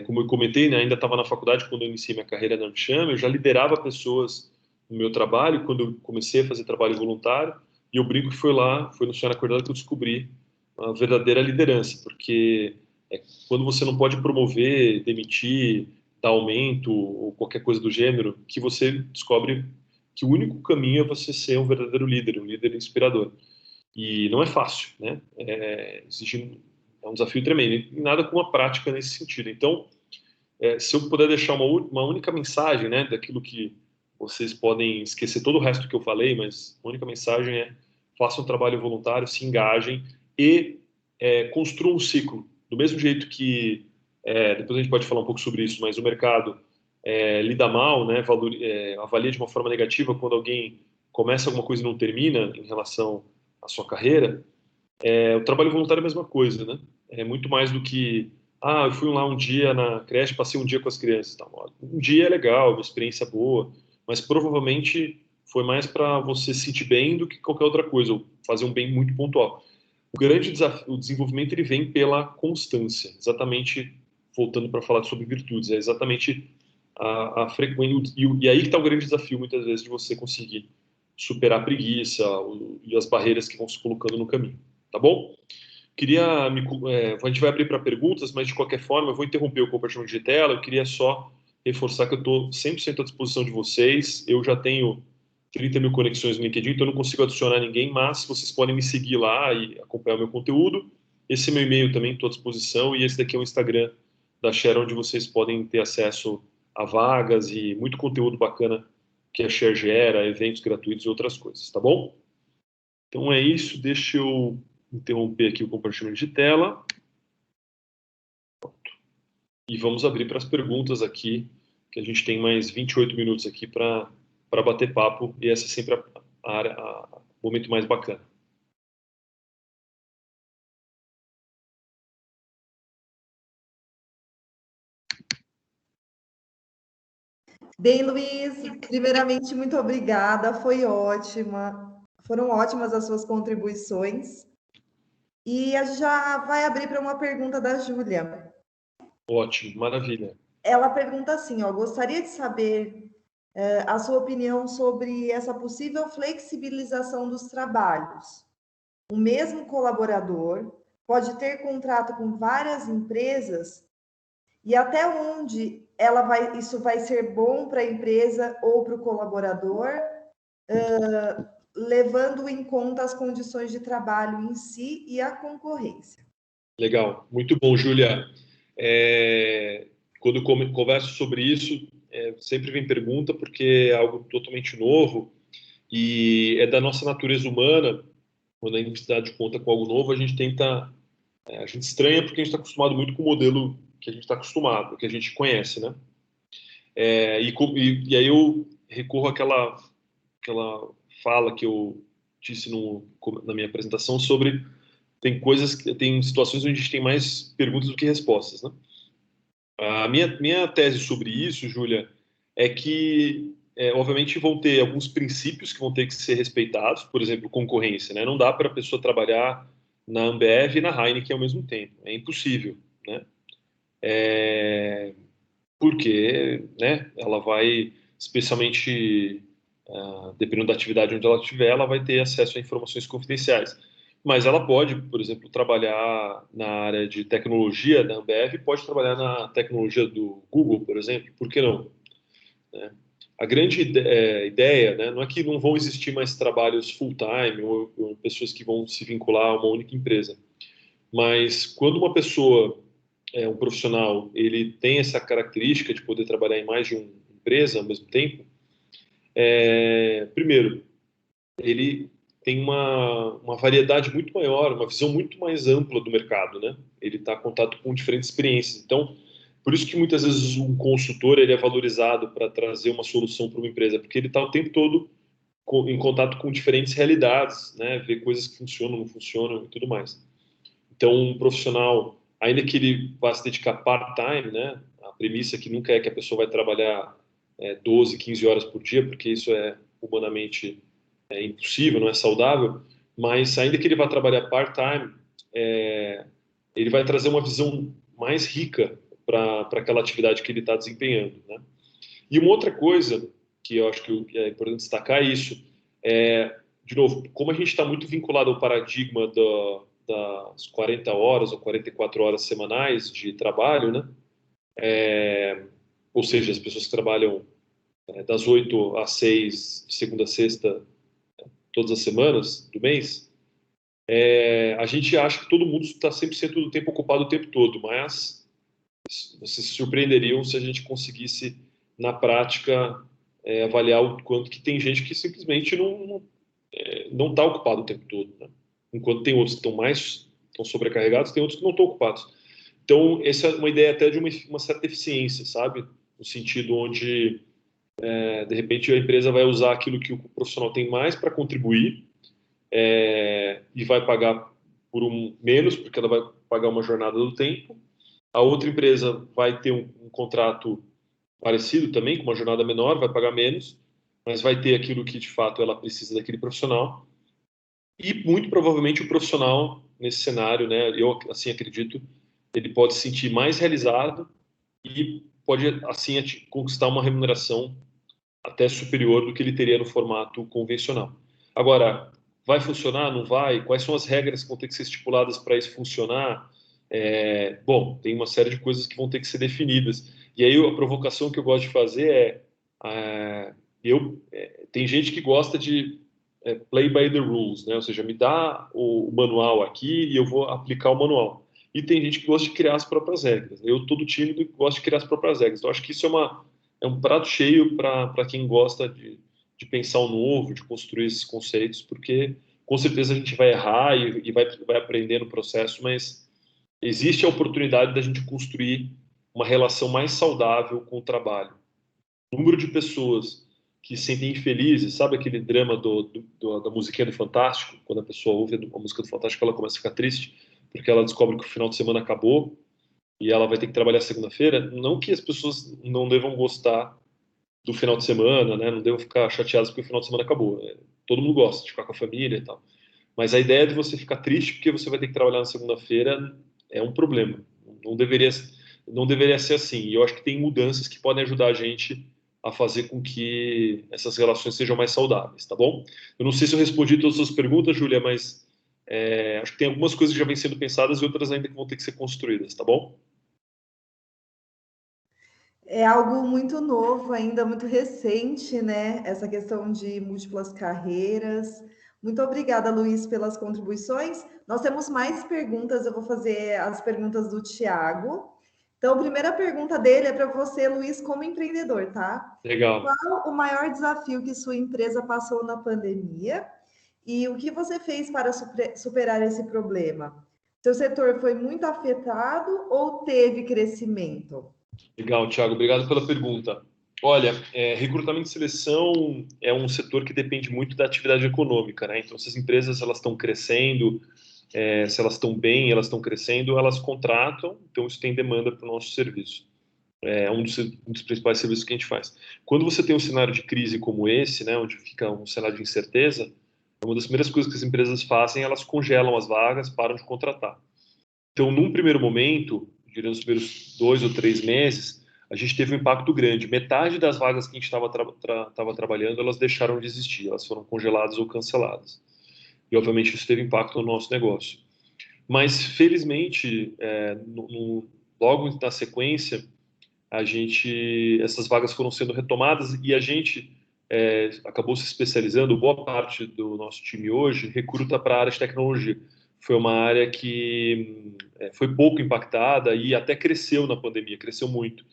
como eu comentei, né, ainda estava na faculdade quando eu iniciei minha carreira na Unichamp, eu já liderava pessoas no meu trabalho, quando eu comecei a fazer trabalho voluntário, e eu brinco que foi no Sonhar Acordado que eu descobri a verdadeira liderança, porque quando você não pode promover, demitir, dar aumento ou qualquer coisa do gênero, que você descobre que o único caminho é você ser um verdadeiro líder, um líder inspirador. E não é fácil, né? É um desafio tremendo, e nada com a prática nesse sentido. Então, se eu puder deixar uma única mensagem, né, daquilo que vocês podem esquecer todo o resto que eu falei, mas a única mensagem é: façam um trabalho voluntário, se engajem e construam um ciclo. Do mesmo jeito que, depois a gente pode falar um pouco sobre isso, mas o mercado lida mal, né, avalia de uma forma negativa quando alguém começa alguma coisa e não termina em relação à sua carreira. O trabalho voluntário é a mesma coisa, né? É muito mais do que, eu fui lá um dia na creche, passei um dia com as crianças. Tá? Um dia é legal, uma experiência boa, mas provavelmente foi mais para você se sentir bem do que qualquer outra coisa, ou fazer um bem muito pontual. O grande desafio, o desenvolvimento, ele vem pela constância, exatamente, voltando para falar sobre virtudes, é exatamente a frequência, e aí que está o grande desafio, muitas vezes, de você conseguir superar a preguiça e as barreiras que vão se colocando no caminho. Tá bom? A gente vai abrir para perguntas, mas de qualquer forma eu vou interromper o compartilhamento de tela. Eu queria só reforçar que eu estou 100% à disposição de vocês. Eu já tenho 30 mil conexões no LinkedIn, então eu não consigo adicionar ninguém, mas vocês podem me seguir lá e acompanhar o meu conteúdo. Esse é meu e-mail também, estou à disposição, e esse daqui é o Instagram da Share, onde vocês podem ter acesso a vagas e muito conteúdo bacana que a Share gera, eventos gratuitos e outras coisas, tá bom? Então é isso, deixa eu interromper aqui o compartilhamento de tela. E vamos abrir para as perguntas aqui, que a gente tem mais 28 minutos aqui para bater papo, e essa é sempre o momento mais bacana. Bem, Luiz, primeiramente, muito obrigada, foi ótima, foram ótimas as suas contribuições. E a gente já vai abrir para uma pergunta da Júlia. Ótimo, maravilha. Ela pergunta assim, ó, gostaria de saber a sua opinião sobre essa possível flexibilização dos trabalhos. O mesmo colaborador pode ter contrato com várias empresas e até onde isso vai ser bom para a empresa ou para o colaborador, levando em conta as condições de trabalho em si e a concorrência. Legal, muito bom, Júlia. Quando eu converso sobre isso, sempre vem pergunta, porque é algo totalmente novo e é da nossa natureza humana. Quando a universidade conta com algo novo, a gente estranha porque a gente está acostumado muito com o modelo que a gente está acostumado, que a gente conhece, né? E aí eu recorro àquela fala que eu disse na minha apresentação sobre tem situações onde a gente tem mais perguntas do que respostas, né? A minha tese sobre isso, Júlia, é que obviamente vão ter alguns princípios que vão ter que ser respeitados, por exemplo, concorrência, né? Não dá para a pessoa trabalhar na Ambev e na Heineken ao mesmo tempo, é impossível, né? Porque, né, ela vai, especialmente dependendo da atividade onde ela estiver, ela vai ter acesso a informações confidenciais. Mas ela pode, por exemplo, trabalhar na área de tecnologia da Ambev, pode trabalhar na tecnologia do Google, por exemplo, por que não? Né? A grande ideia, né, não é que não vão existir mais trabalhos full-time ou pessoas que vão se vincular a uma única empresa, mas quando uma pessoa, um profissional, ele tem essa característica de poder trabalhar em mais de uma empresa ao mesmo tempo, primeiro, ele tem uma variedade muito maior, uma visão muito mais ampla do mercado, né? Ele está em contato com diferentes experiências. Então, por isso que muitas vezes um consultor ele é valorizado para trazer uma solução para uma empresa, porque ele está o tempo todo em contato com diferentes realidades, né? Ver coisas que funcionam, não funcionam e tudo mais. Então, um profissional, ainda que ele vá se dedicar part-time, né? A premissa que nunca é que a pessoa vai trabalhar 12, 15 horas por dia, porque isso é humanamente impossível, não é saudável, mas ainda que ele vá trabalhar part-time, ele vai trazer uma visão mais rica para aquela atividade que ele está desempenhando, né? E uma outra coisa que eu acho que é importante destacar é isso, de novo, como a gente está muito vinculado ao paradigma das 40 horas ou 44 horas semanais de trabalho, né? Ou seja, as pessoas que trabalham das 8 às 6, de segunda a sexta, todas as semanas do mês, a gente acha que todo mundo está 100% do tempo ocupado o tempo todo, mas vocês se surpreenderiam se a gente conseguisse, na prática, avaliar o quanto que tem gente que simplesmente não está ocupado o tempo todo, né? Enquanto tem outros que estão sobrecarregados, tem outros que não estão ocupados. Então, essa é uma ideia até de uma certa eficiência, sabe? No sentido onde, de repente, a empresa vai usar aquilo que o profissional tem mais para contribuir e vai pagar por menos, porque ela vai pagar uma jornada do tempo. A outra empresa vai ter um contrato parecido também, com uma jornada menor, vai pagar menos, mas vai ter aquilo que, de fato, ela precisa daquele profissional. E, muito provavelmente, o profissional, nesse cenário, né, eu assim acredito, ele pode se sentir mais realizado e pode, assim, conquistar uma remuneração até superior do que ele teria no formato convencional. Agora, vai funcionar? Não vai? Quais são as regras que vão ter que ser estipuladas para isso funcionar? Bom, tem uma série de coisas que vão ter que ser definidas. E aí a provocação que eu gosto de fazer tem gente que gosta de play by the rules, né? Ou seja, me dá o manual aqui e eu vou aplicar o manual. E tem gente que gosta de criar as próprias regras. Eu, todo tímido, gosto de criar as próprias regras. Então, acho que isso é um prato cheio para quem gosta de pensar o novo, de construir esses conceitos, porque com certeza a gente vai errar e vai aprender no processo, mas existe a oportunidade da gente construir uma relação mais saudável com o trabalho. O número de pessoas que se sentem infelizes, sabe aquele drama da musiquinha do Fantástico? Quando a pessoa ouve a música do Fantástico, ela começa a ficar triste, porque ela descobre que o final de semana acabou e ela vai ter que trabalhar segunda-feira. Não que as pessoas não devam gostar do final de semana, né? Não devam ficar chateadas porque o final de semana acabou. Todo mundo gosta de ficar com a família e tal. Mas a ideia de você ficar triste porque você vai ter que trabalhar na segunda-feira é um problema. Não deveria ser assim. E eu acho que tem mudanças que podem ajudar a gente a fazer com que essas relações sejam mais saudáveis, tá bom? Eu não sei se eu respondi todas as suas perguntas, Júlia, mas acho que tem algumas coisas que já vêm sendo pensadas e outras ainda que vão ter que ser construídas, tá bom? É algo muito novo, ainda muito recente, né? Essa questão de múltiplas carreiras. Muito obrigada, Luiz, pelas contribuições. Nós temos mais perguntas, eu vou fazer as perguntas do Tiago. Então, a primeira pergunta dele é para você, Luiz, como empreendedor, tá? Legal. Qual o maior desafio que sua empresa passou na pandemia e o que você fez para superar esse problema? Seu setor foi muito afetado ou teve crescimento? Legal, Thiago, obrigado pela pergunta. Olha, recrutamento e seleção é um setor que depende muito da atividade econômica, né? Então, se as empresas elas estão crescendo, se elas estão bem, elas estão crescendo, elas contratam, então isso tem demanda para o nosso serviço. É um dos principais serviços que a gente faz. Quando você tem um cenário de crise como esse, né, onde fica um cenário de incerteza, uma das primeiras coisas que as empresas fazem, elas congelam as vagas, param de contratar. Então, num primeiro momento, diria nos primeiros 2 ou 3 meses, a gente teve um impacto grande. Metade das vagas que a gente estava trabalhando, elas deixaram de existir, elas foram congeladas ou canceladas. E, obviamente, isso teve impacto no nosso negócio. Mas, felizmente, logo na sequência, essas vagas foram sendo retomadas e a gente acabou se especializando. Boa parte do nosso time hoje recruta para a área de tecnologia. Foi uma área que foi pouco impactada e até cresceu na pandemia, cresceu muito.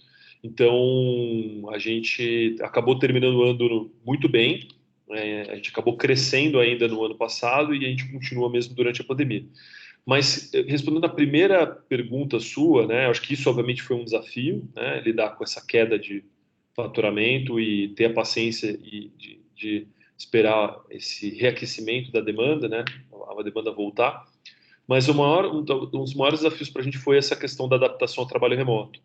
Então, a gente acabou terminando o ano muito bem, a gente acabou crescendo ainda no ano passado e a gente continua mesmo durante a pandemia. Mas, respondendo a primeira pergunta sua, né, acho que isso obviamente foi um desafio, né, lidar com essa queda de faturamento e ter a paciência de esperar esse reaquecimento da demanda, né, a demanda voltar. Mas um dos maiores desafios para a gente foi essa questão da adaptação ao trabalho remoto.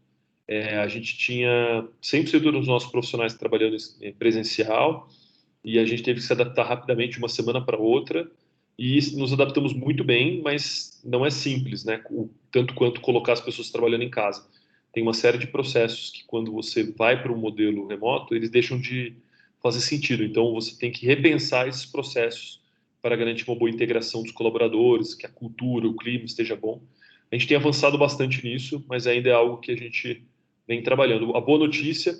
A gente tinha 100% dos nossos profissionais trabalhando presencial e a gente teve que se adaptar rapidamente de uma semana para outra e nos adaptamos muito bem, mas não é simples, né? Tanto quanto colocar as pessoas trabalhando em casa. Tem uma série de processos que, quando você vai para um modelo remoto, eles deixam de fazer sentido. Então, você tem que repensar esses processos para garantir uma boa integração dos colaboradores, que a cultura, o clima esteja bom. A gente tem avançado bastante nisso, mas ainda é algo que a gente vem trabalhando. A boa notícia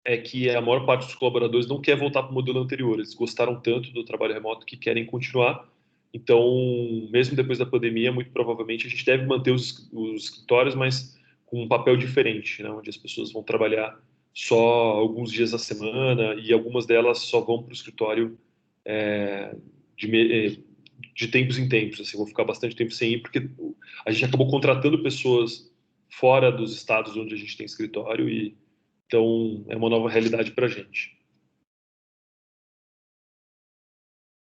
é que a maior parte dos colaboradores não quer voltar para o modelo anterior. Eles gostaram tanto do trabalho remoto que querem continuar. Então, mesmo depois da pandemia, muito provavelmente a gente deve manter os escritórios, mas com um papel diferente, né? Onde as pessoas vão trabalhar só alguns dias da semana e algumas delas só vão para o escritório de tempos em tempos. Assim, vão ficar bastante tempo sem ir, porque a gente acabou contratando pessoas fora dos estados onde a gente tem escritório e então é uma nova realidade para a gente.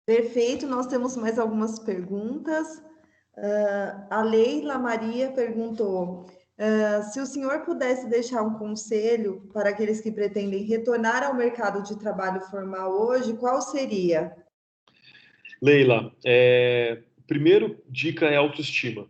Perfeito, nós temos mais algumas perguntas. A Leila Maria perguntou se o senhor pudesse deixar um conselho para aqueles que pretendem retornar ao mercado de trabalho formal hoje, qual seria? Leila, primeiro dica é autoestima.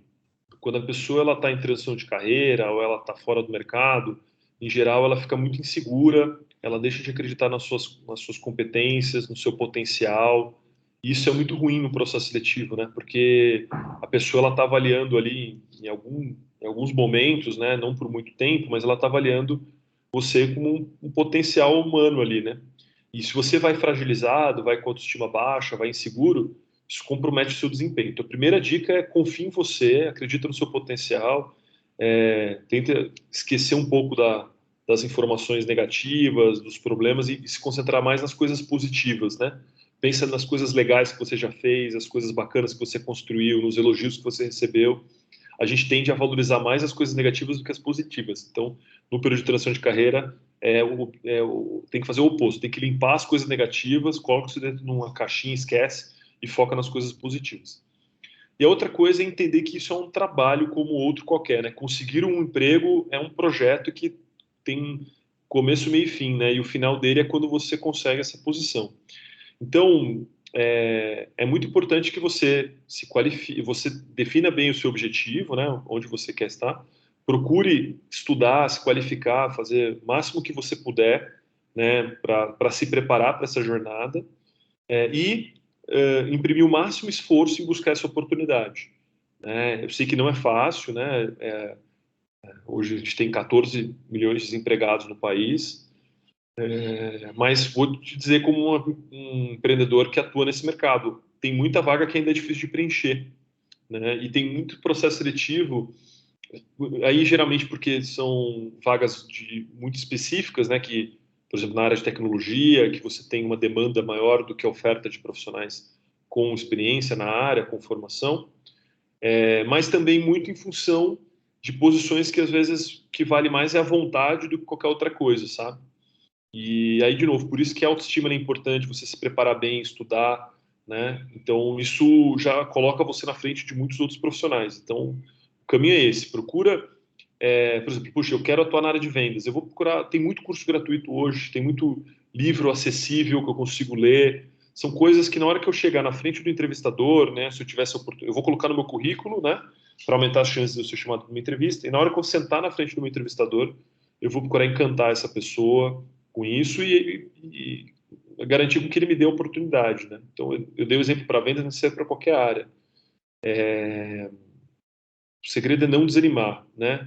Quando a pessoa ela está em transição de carreira ou ela está fora do mercado, em geral ela fica muito insegura, ela deixa de acreditar nas suas competências, no seu potencial. E isso é muito ruim no processo seletivo, né? Porque a pessoa ela está avaliando ali em alguns momentos, né? Não por muito tempo, mas ela está avaliando você como um potencial humano ali, né? E se você vai fragilizado, vai com autoestima baixa, vai inseguro, isso compromete o seu desempenho. Então, a primeira dica é confie em você, acredita no seu potencial, tenta esquecer um pouco das informações negativas, dos problemas e se concentrar mais nas coisas positivas, né? Pensa nas coisas legais que você já fez, as coisas bacanas que você construiu, nos elogios que você recebeu. A gente tende a valorizar mais as coisas negativas do que as positivas. Então, no período de transição de carreira, tem que fazer o oposto, tem que limpar as coisas negativas, coloca isso dentro de uma caixinha, esquece e foca nas coisas positivas. E a outra coisa é entender que isso é um trabalho como outro qualquer, né? Conseguir um emprego é um projeto que tem começo, meio e fim, né? E o final dele é quando você consegue essa posição. Então, é muito importante que você se qualifique, você defina bem o seu objetivo, né? Onde você quer estar. Procure estudar, se qualificar, fazer o máximo que você puder, né? Para se preparar para essa jornada. Imprimir o máximo esforço em buscar essa oportunidade. Eu sei que não é fácil, né? Hoje a gente tem 14 milhões de desempregados no país, mas vou te dizer como um empreendedor que atua nesse mercado, tem muita vaga que ainda é difícil de preencher, né? E tem muito processo seletivo, aí geralmente porque são vagas muito específicas, né? Que, por exemplo, na área de tecnologia, que você tem uma demanda maior do que a oferta de profissionais com experiência na área, com formação, mas também muito em função de posições que às vezes que vale mais é a vontade do que qualquer outra coisa, sabe? E aí, de novo, por isso que a autoestima é importante, você se preparar bem, estudar, né? Então, isso já coloca você na frente de muitos outros profissionais. Então, o caminho é esse, procura, por exemplo, puxa, eu quero atuar na área de vendas, eu vou procurar, tem muito curso gratuito hoje, tem muito livro acessível que eu consigo ler, são coisas que na hora que eu chegar na frente do entrevistador, né, se eu tivesse oportunidade, eu vou colocar no meu currículo, né, para aumentar as chances de eu ser chamado para uma entrevista, e na hora que eu sentar na frente do meu entrevistador, eu vou procurar encantar essa pessoa com isso e garantir que ele me dê a oportunidade, né? Então, eu dei o exemplo para venda, mas serve para qualquer área. O segredo é não desanimar, né?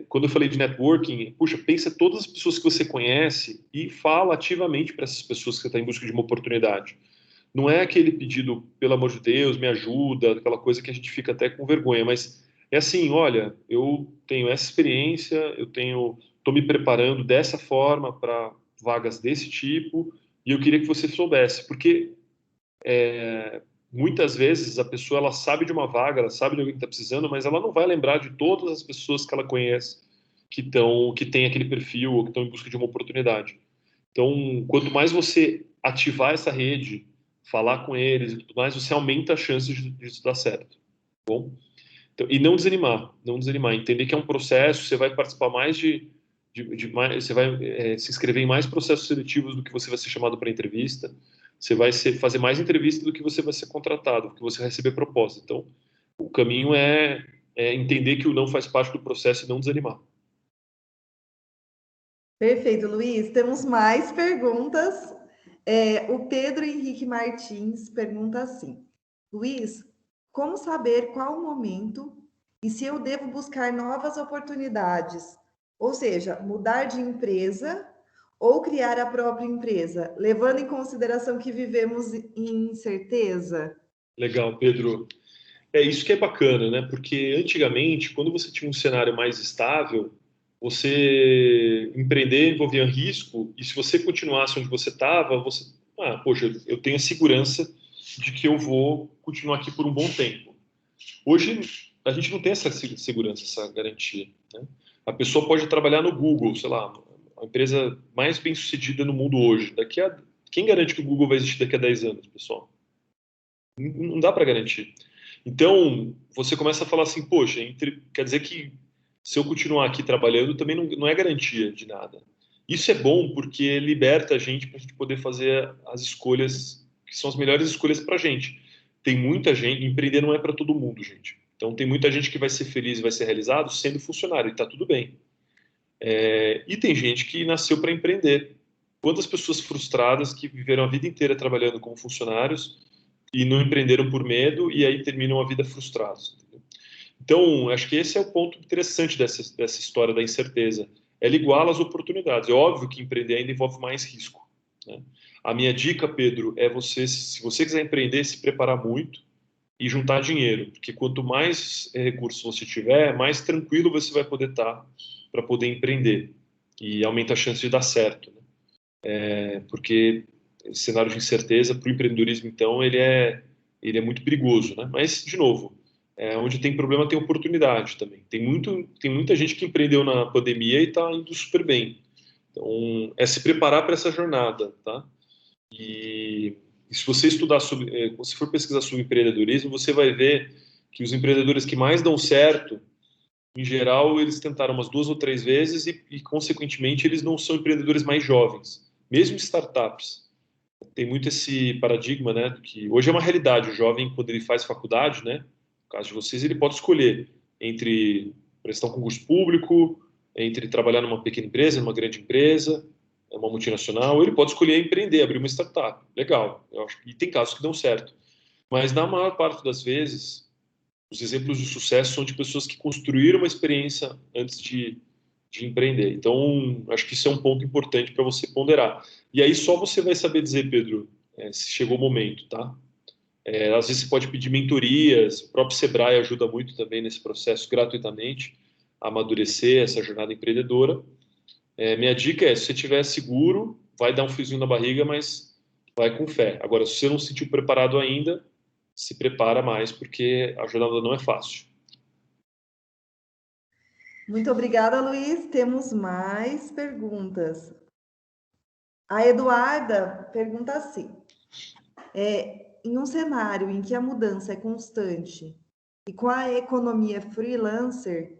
Quando eu falei de networking, puxa, pensa em todas as pessoas que você conhece e fala ativamente para essas pessoas que você está em busca de uma oportunidade. Não é aquele pedido, pelo amor de Deus, me ajuda, aquela coisa que a gente fica até com vergonha, mas é assim, olha, eu tenho essa experiência, estou me preparando dessa forma para vagas desse tipo e eu queria que você soubesse, porque muitas vezes a pessoa ela sabe de uma vaga, ela sabe de alguém que está precisando, mas ela não vai lembrar de todas as pessoas que ela conhece que tem aquele perfil ou que estão em busca de uma oportunidade. Então, quanto mais você ativar essa rede, falar com eles e tudo mais, você aumenta as chances disso dar certo. Tá bom? Então, e não desanimar, entender que é um processo, você vai participar mais você vai se inscrever em mais processos seletivos do que você vai ser chamado para entrevista, você vai fazer mais entrevista do que você vai ser contratado, do que você vai receber proposta. Então, o caminho é entender que o não faz parte do processo e não desanimar. Perfeito, Luiz. Temos mais perguntas. O Pedro Henrique Martins pergunta assim: Luiz, como saber qual o momento e se eu devo buscar novas oportunidades? Ou seja, mudar de empresa ou criar a própria empresa, levando em consideração que vivemos em incerteza? Legal, Pedro. É isso que é bacana, né? Porque antigamente, quando você tinha um cenário mais estável, você empreender envolvia risco, e se você continuasse onde você estava, poxa, eu tenho a segurança de que eu vou continuar aqui por um bom tempo. Hoje, a gente não tem essa segurança, essa garantia, né? A pessoa pode trabalhar no Google, sei lá, a empresa mais bem-sucedida no mundo hoje. Quem garante que o Google vai existir daqui a 10 anos, pessoal? Não dá para garantir. Então, você começa a falar assim, poxa, quer dizer que se eu continuar aqui trabalhando, também não é garantia de nada. Isso é bom porque liberta a gente para a gente poder fazer as escolhas que são as melhores escolhas para a gente. Tem muita gente, empreender não é para todo mundo, gente. Então, tem muita gente que vai ser feliz e vai ser realizado sendo funcionário, e está tudo bem. E tem gente que nasceu para empreender. Quantas pessoas frustradas que viveram a vida inteira trabalhando como funcionários e não empreenderam por medo e aí terminam a vida frustrados. Entendeu? Então, acho que esse é o ponto interessante dessa história da incerteza. Ela iguala as oportunidades. É óbvio que empreender ainda envolve mais risco. né? A minha dica, Pedro, é você, se você quiser empreender, se preparar muito e juntar dinheiro, porque quanto mais recursos você tiver, mais tranquilo você vai poder estar para poder empreender e aumenta a chance de dar certo, né? Porque esse cenário de incerteza para o empreendedorismo, então, ele é muito perigoso, né? Mas, de novo, onde tem problema tem oportunidade também. Tem muita gente que empreendeu na pandemia e está indo super bem. Então, é se preparar para essa jornada, tá? E se você estudar sobre, se você for pesquisar sobre empreendedorismo, você vai ver que os empreendedores que mais dão certo, em geral, eles tentaram umas 2 ou 3 vezes e consequentemente, eles não são empreendedores mais jovens, mesmo startups. Tem muito esse paradigma, né, que hoje é uma realidade. O jovem, quando ele faz faculdade, né, no caso de vocês, ele pode escolher entre prestar um concurso público, entre trabalhar numa pequena empresa, numa grande empresa, uma multinacional, ou ele pode escolher empreender, abrir uma startup. Legal, eu acho. E tem casos que dão certo. Mas na maior parte das vezes, os exemplos de sucesso são de pessoas que construíram uma experiência antes de empreender. Então, acho que isso é um ponto importante para você ponderar. E aí só você vai saber dizer, Pedro, se chegou o momento, tá? Às vezes você pode pedir mentorias, o próprio Sebrae ajuda muito também nesse processo gratuitamente a amadurecer essa jornada empreendedora. Minha dica é, se você estiver seguro, vai dar um friozinho na barriga, mas vai com fé. Agora, se você não se sentiu preparado ainda, se prepara mais, porque a jornada não é fácil. Muito obrigada, Luiz. Temos mais perguntas. A Eduarda pergunta assim: em um cenário em que a mudança é constante e com a economia freelancer,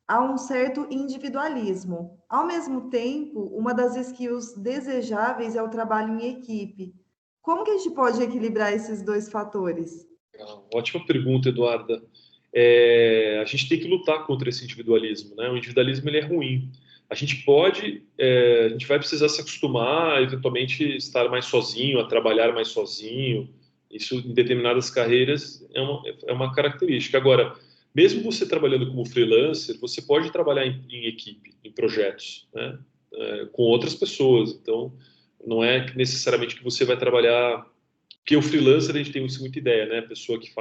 há um certo individualismo. Ao mesmo tempo, uma das skills desejáveis é o trabalho em equipe. Como que a gente pode equilibrar esses dois fatores? Ótima pergunta, Eduarda. A gente tem que lutar contra esse individualismo, né? O individualismo ele é ruim. A gente a gente vai precisar se acostumar, eventualmente, estar mais sozinho, a trabalhar mais sozinho. Isso, em determinadas carreiras, é uma característica. Agora, mesmo você trabalhando como freelancer, você pode trabalhar em equipe, em projetos, né? Com outras pessoas. Então, não é necessariamente que você vai trabalhar. Porque o freelancer, a gente tem muita ideia, né? A pessoa que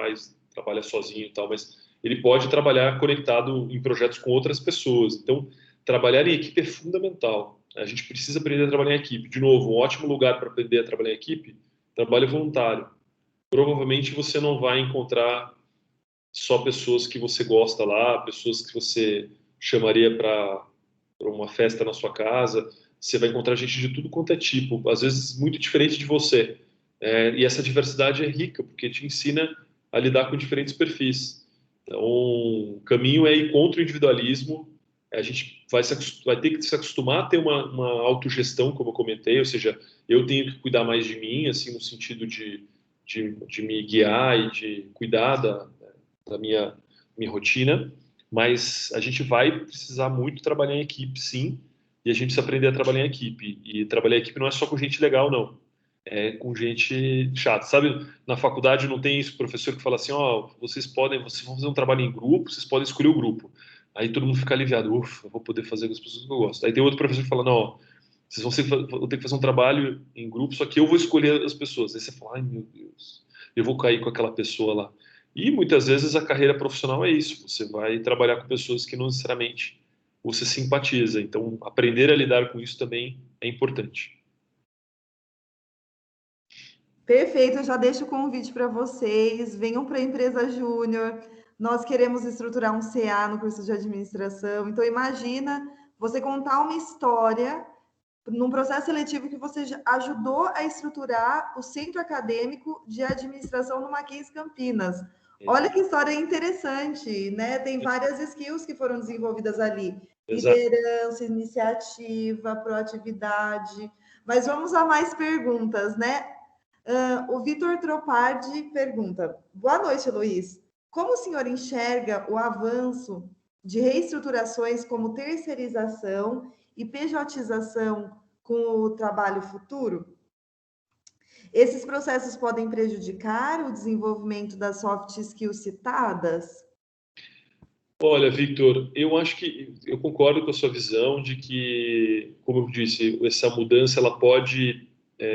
trabalha sozinho e tal, mas ele pode trabalhar conectado em projetos com outras pessoas. Então, trabalhar em equipe é fundamental. A gente precisa aprender a trabalhar em equipe. De novo, um ótimo lugar para aprender a trabalhar em equipe, trabalho voluntário. Provavelmente você não vai encontrar só pessoas que você gosta lá, pessoas que você chamaria para uma festa na sua casa. Você vai encontrar gente de tudo quanto é tipo, às vezes muito diferente de você. E essa diversidade é rica, porque te ensina a lidar com diferentes perfis. Então, o caminho é ir contra o individualismo. A gente vai ter que se acostumar a ter uma autogestão, como eu comentei, ou seja, eu tenho que cuidar mais de mim, assim, no sentido de me guiar e de cuidar da minha rotina, mas a gente vai precisar muito trabalhar em equipe, sim, e a gente precisa aprender a trabalhar em equipe. E trabalhar em equipe não é só com gente legal, não. É com gente chata. Sabe, na faculdade não tem isso, professor que fala assim, ó, vocês vão fazer um trabalho em grupo, vocês podem escolher o grupo. Aí todo mundo fica aliviado, ufa, eu vou poder fazer com as pessoas que eu gosto. Aí tem outro professor que fala, não, ó, vão ter que fazer um trabalho em grupo, só que eu vou escolher as pessoas. Aí você fala, ai meu Deus, eu vou cair com aquela pessoa lá. E muitas vezes a carreira profissional é isso, você vai trabalhar com pessoas que não necessariamente você simpatiza. Então, aprender a lidar com isso também é importante. Perfeito, eu já deixo o convite para vocês. Venham para a Empresa Júnior. Nós queremos estruturar um CA no curso de administração. Então, imagina você contar uma história num processo seletivo que você ajudou a estruturar o Centro Acadêmico de Administração no Mackenzie Campinas. Olha que história interessante, né? Tem várias skills que foram desenvolvidas ali. Exato. Liderança, iniciativa, proatividade. Mas vamos a mais perguntas, né? O Vitor Tropardi pergunta: boa noite, Luiz. Como o senhor enxerga o avanço de reestruturações como terceirização e pejotização com o trabalho futuro? Esses processos podem prejudicar o desenvolvimento das soft skills citadas? Olha, Victor, eu acho que eu concordo com a sua visão de que, como eu disse, essa mudança ela pode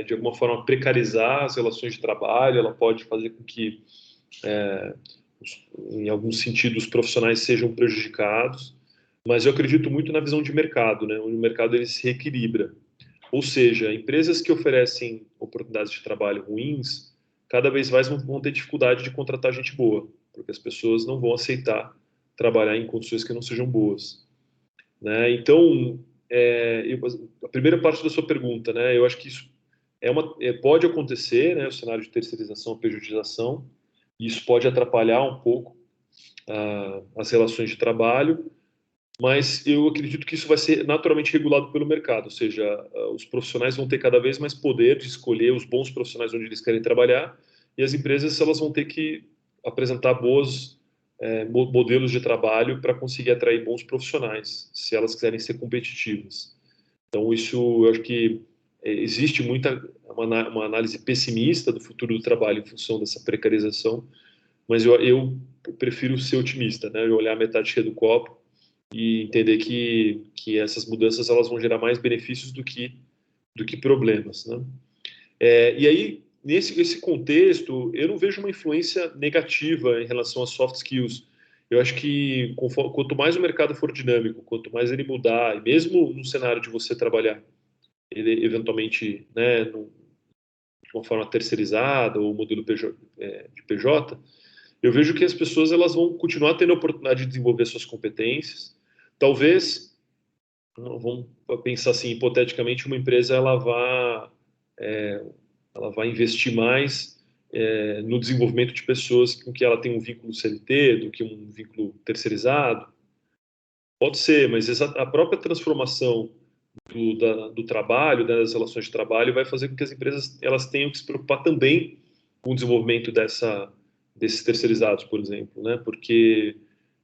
de alguma forma, precarizar as relações de trabalho, ela pode fazer com que, em algum sentido, os profissionais sejam prejudicados, mas eu acredito muito na visão de mercado, né, onde o mercado ele se reequilibra. Ou seja, empresas que oferecem oportunidades de trabalho ruins, cada vez mais vão ter dificuldade de contratar gente boa, porque as pessoas não vão aceitar trabalhar em condições que não sejam boas, né? Então, a primeira parte da sua pergunta, né? Eu acho que isso pode acontecer, né? O cenário de terceirização, pejotização, e isso pode atrapalhar um pouco as relações de trabalho, mas eu acredito que isso vai ser naturalmente regulado pelo mercado, ou seja, os profissionais vão ter cada vez mais poder de escolher os bons profissionais onde eles querem trabalhar, e as empresas elas vão ter que apresentar bons modelos de trabalho para conseguir atrair bons profissionais, se elas quiserem ser competitivas. Então, isso, eu acho que existe uma análise pessimista do futuro do trabalho em função dessa precarização, mas eu prefiro ser otimista, né? Eu olhar a metade cheia do copo e entender que essas mudanças elas vão gerar mais benefícios do que problemas, né? E aí, nesse contexto, eu não vejo uma influência negativa em relação a soft skills. Eu acho que quanto mais o mercado for dinâmico, quanto mais ele mudar, e mesmo no cenário de você trabalhar, ele eventualmente, né, de uma forma terceirizada ou modelo de PJ, eu vejo que as pessoas elas vão continuar tendo a oportunidade de desenvolver suas competências. Talvez, vamos pensar assim, hipoteticamente, uma empresa ela vai investir mais no desenvolvimento de pessoas com que ela tem um vínculo CLT do que um vínculo terceirizado. Pode ser, mas a própria transformação do trabalho, né, das relações de trabalho, vai fazer com que as empresas elas tenham que se preocupar também com o desenvolvimento desses terceirizados, por exemplo, né?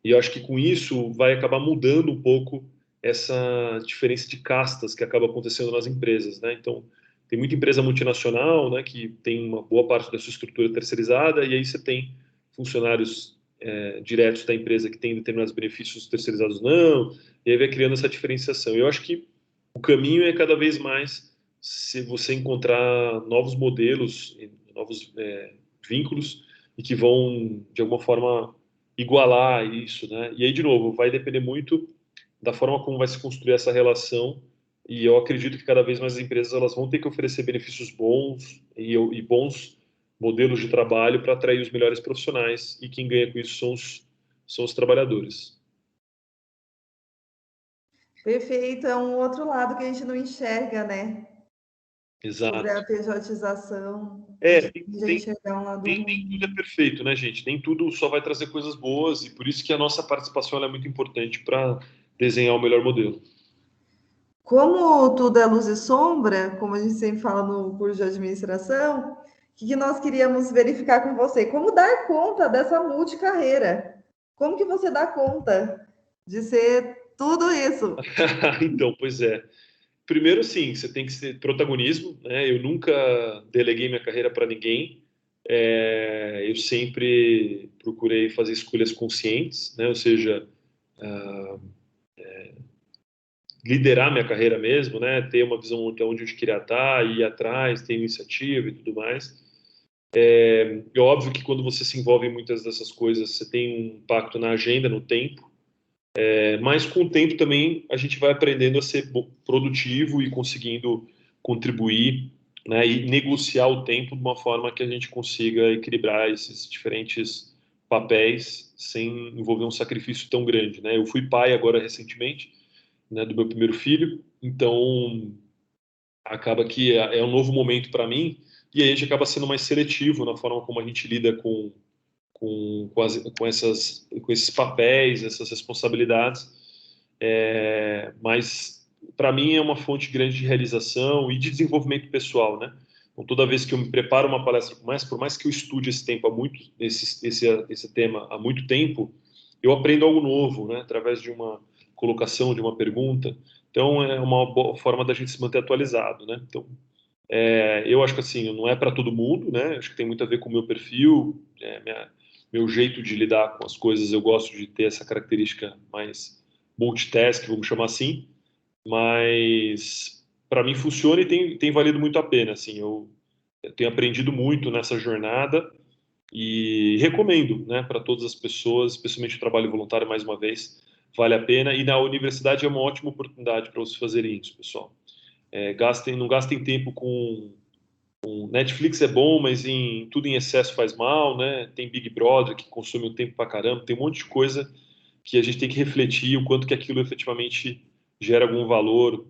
E eu acho que com isso vai acabar mudando um pouco essa diferença de castas que acaba acontecendo nas empresas, né? Então, tem muita empresa multinacional, né, que tem uma boa parte da sua estrutura terceirizada, e aí você tem funcionários diretos da empresa que têm determinados benefícios, terceirizados não, e aí vai criando essa diferenciação. Eu acho que o caminho é cada vez mais se você encontrar novos modelos, novos vínculos, e que vão, de alguma forma, igualar isso, né? E aí, de novo, vai depender muito da forma como vai se construir essa relação, e eu acredito que cada vez mais as empresas elas vão ter que oferecer benefícios bons e bons modelos de trabalho para atrair os melhores profissionais, e quem ganha com isso são os trabalhadores. Perfeito, é um outro lado que a gente não enxerga, né? Exato. Sobre a pejotização. Nem tudo é perfeito, né, gente? Nem tudo só vai trazer coisas boas, e por isso que a nossa participação é muito importante para desenhar o melhor modelo. Como tudo é luz e sombra, como a gente sempre fala no curso de administração, o que nós queríamos verificar com você? Como dar conta dessa multicarreira? Como que você dá conta de ser tudo isso? Então, pois é. Primeiro, sim, você tem que ser protagonismo, né? Eu nunca deleguei minha carreira para ninguém. Eu sempre procurei fazer escolhas conscientes, né? Ou seja, liderar minha carreira mesmo, né? Ter uma visão de onde eu queria estar, ir atrás, ter iniciativa e tudo mais. É óbvio que quando você se envolve em muitas dessas coisas, você tem um impacto na agenda, no tempo. Mas com o tempo também a gente vai aprendendo a ser produtivo e conseguindo contribuir, né, e negociar o tempo de uma forma que a gente consiga equilibrar esses diferentes papéis sem envolver um sacrifício tão grande, né? Eu fui pai agora recentemente, né, do meu primeiro filho, então acaba que é um novo momento para mim, e aí a gente acaba sendo mais seletivo na forma como a gente lida com esses papéis, essas responsabilidades, mas para mim é uma fonte grande de realização e de desenvolvimento pessoal, né? Então, toda vez que eu me preparo uma palestra, por mais que eu estude esse tema há muito tempo, eu aprendo algo novo, né? Através de uma colocação, de uma pergunta. Então, é uma boa forma da gente se manter atualizado, né? Então, eu acho que assim, não é para todo mundo, né? Acho que tem muito a ver com o meu perfil, meu jeito de lidar com as coisas. Eu gosto de ter essa característica mais multitask, vamos chamar assim, mas para mim funciona e tem valido muito a pena. Assim, eu tenho aprendido muito nessa jornada e recomendo, né, para todas as pessoas, especialmente o trabalho voluntário, mais uma vez, vale a pena. E na universidade é uma ótima oportunidade para vocês fazerem isso, pessoal. Não gastem tempo com Netflix é bom, mas tudo em excesso faz mal, né? Tem Big Brother que consome o tempo pra caramba, tem um monte de coisa que a gente tem que refletir o quanto que aquilo efetivamente gera algum valor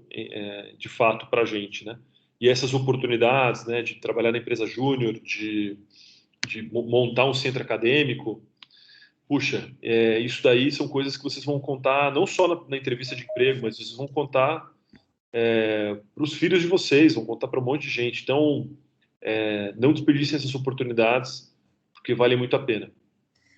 de fato para a gente, né? E essas oportunidades, né, de trabalhar na empresa júnior, de montar um centro acadêmico, puxa, isso daí são coisas que vocês vão contar não só na entrevista de emprego, mas vocês vão contar para os filhos de vocês, vão contar para um monte de gente. Então, não desperdicem essas oportunidades, porque vale muito a pena.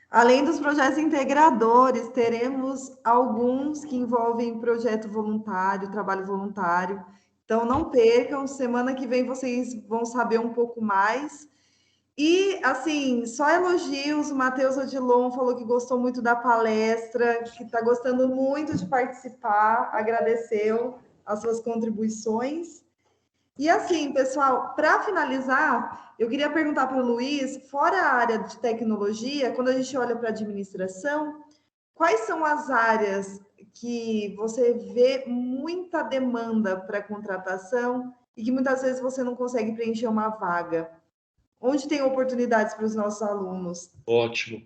Além dos projetos integradores, teremos alguns que envolvem projeto voluntário, trabalho voluntário. Então, não percam, semana que vem vocês vão saber um pouco mais. E, assim, só elogios, o Matheus Odilon falou que gostou muito da palestra, que está gostando muito de participar, agradeceu as suas contribuições. E assim, pessoal, para finalizar, eu queria perguntar para o Luiz, fora a área de tecnologia, quando a gente olha para a administração, quais são as áreas que você vê muita demanda para contratação e que muitas vezes você não consegue preencher uma vaga? Onde tem oportunidades para os nossos alunos? Ótimo.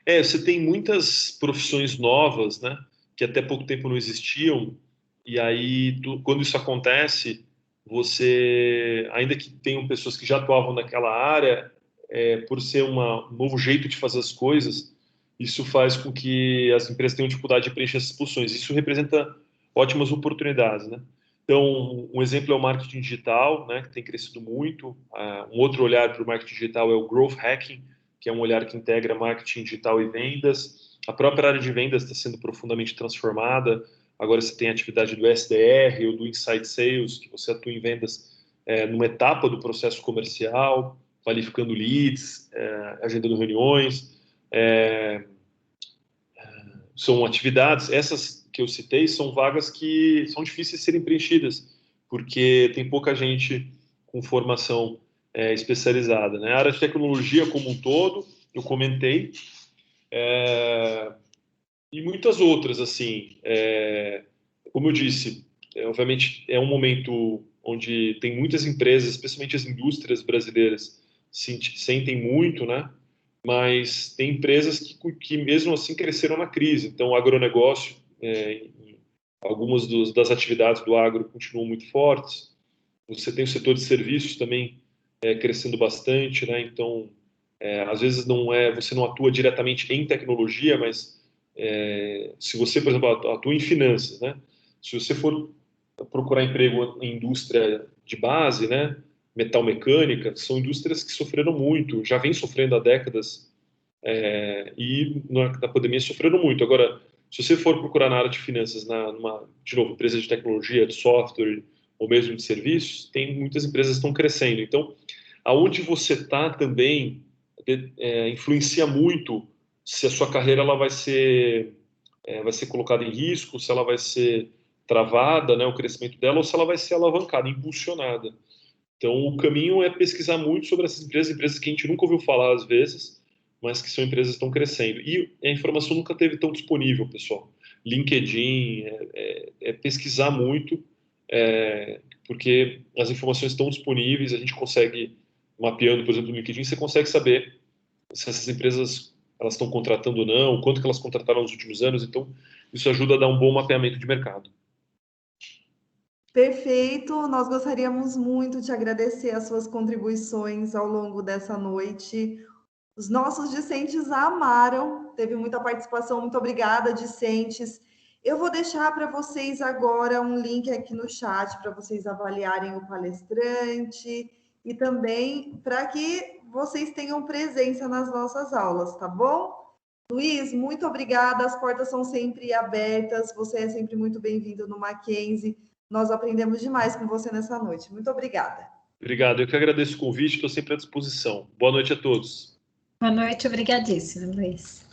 Você tem muitas profissões novas, né, que até pouco tempo não existiam, e aí, quando isso acontece, você, ainda que tenham pessoas que já atuavam naquela área, por ser um novo jeito de fazer as coisas, isso faz com que as empresas tenham dificuldade de preencher essas posições. Isso representa ótimas oportunidades, né? Então, um exemplo é o marketing digital, né, que tem crescido muito. Um outro olhar para o marketing digital é o growth hacking, que é um olhar que integra marketing digital e vendas. A própria área de vendas está sendo profundamente transformada. Agora você tem a atividade do SDR ou do Inside Sales, que você atua em vendas numa etapa do processo comercial, qualificando leads, agendando reuniões. São atividades, essas que eu citei, são vagas que são difíceis de serem preenchidas, porque tem pouca gente com formação especializada, né? A área de tecnologia como um todo, eu comentei, e muitas outras, assim, como eu disse, obviamente é um momento onde tem muitas empresas, especialmente as indústrias brasileiras, sentem muito, né? Mas tem empresas que mesmo assim cresceram na crise. Então, o agronegócio, algumas das atividades do agro continuam muito fortes. Você tem o setor de serviços também crescendo bastante, né? Então, às vezes você não atua diretamente em tecnologia, mas se você, por exemplo, atua em finanças, né? Se você for procurar emprego em indústria de base, né? Metal mecânica, são indústrias que sofreram muito, já vem sofrendo há décadas, e na pandemia sofreram muito. Agora, se você for procurar na área de finanças, de novo, empresa de tecnologia, de software ou mesmo de serviços, tem muitas empresas que estão crescendo. Então, aonde você está também influencia muito se a sua carreira ela vai ser colocada em risco, se ela vai ser travada, né, o crescimento dela, ou se ela vai ser alavancada, impulsionada. Então, o caminho é pesquisar muito sobre essas empresas que a gente nunca ouviu falar às vezes, mas que são empresas que estão crescendo. E a informação nunca teve tão disponível, pessoal. LinkedIn, pesquisar muito, porque as informações estão disponíveis, a gente consegue, mapeando, por exemplo, no LinkedIn, você consegue saber se essas empresas elas estão contratando ou não, quanto que elas contrataram nos últimos anos, então isso ajuda a dar um bom mapeamento de mercado. Perfeito, nós gostaríamos muito de agradecer as suas contribuições ao longo dessa noite. Os nossos discentes amaram, teve muita participação, muito obrigada, discentes. Eu vou deixar para vocês agora um link aqui no chat para vocês avaliarem o palestrante e também para que vocês tenham presença nas nossas aulas, tá bom? Luiz, muito obrigada, as portas são sempre abertas, você é sempre muito bem-vindo no Mackenzie. Nós aprendemos demais com você nessa noite. Muito obrigada. Obrigado, eu que agradeço o convite, estou sempre à disposição. Boa noite a todos. Boa noite, obrigadíssima, Luiz.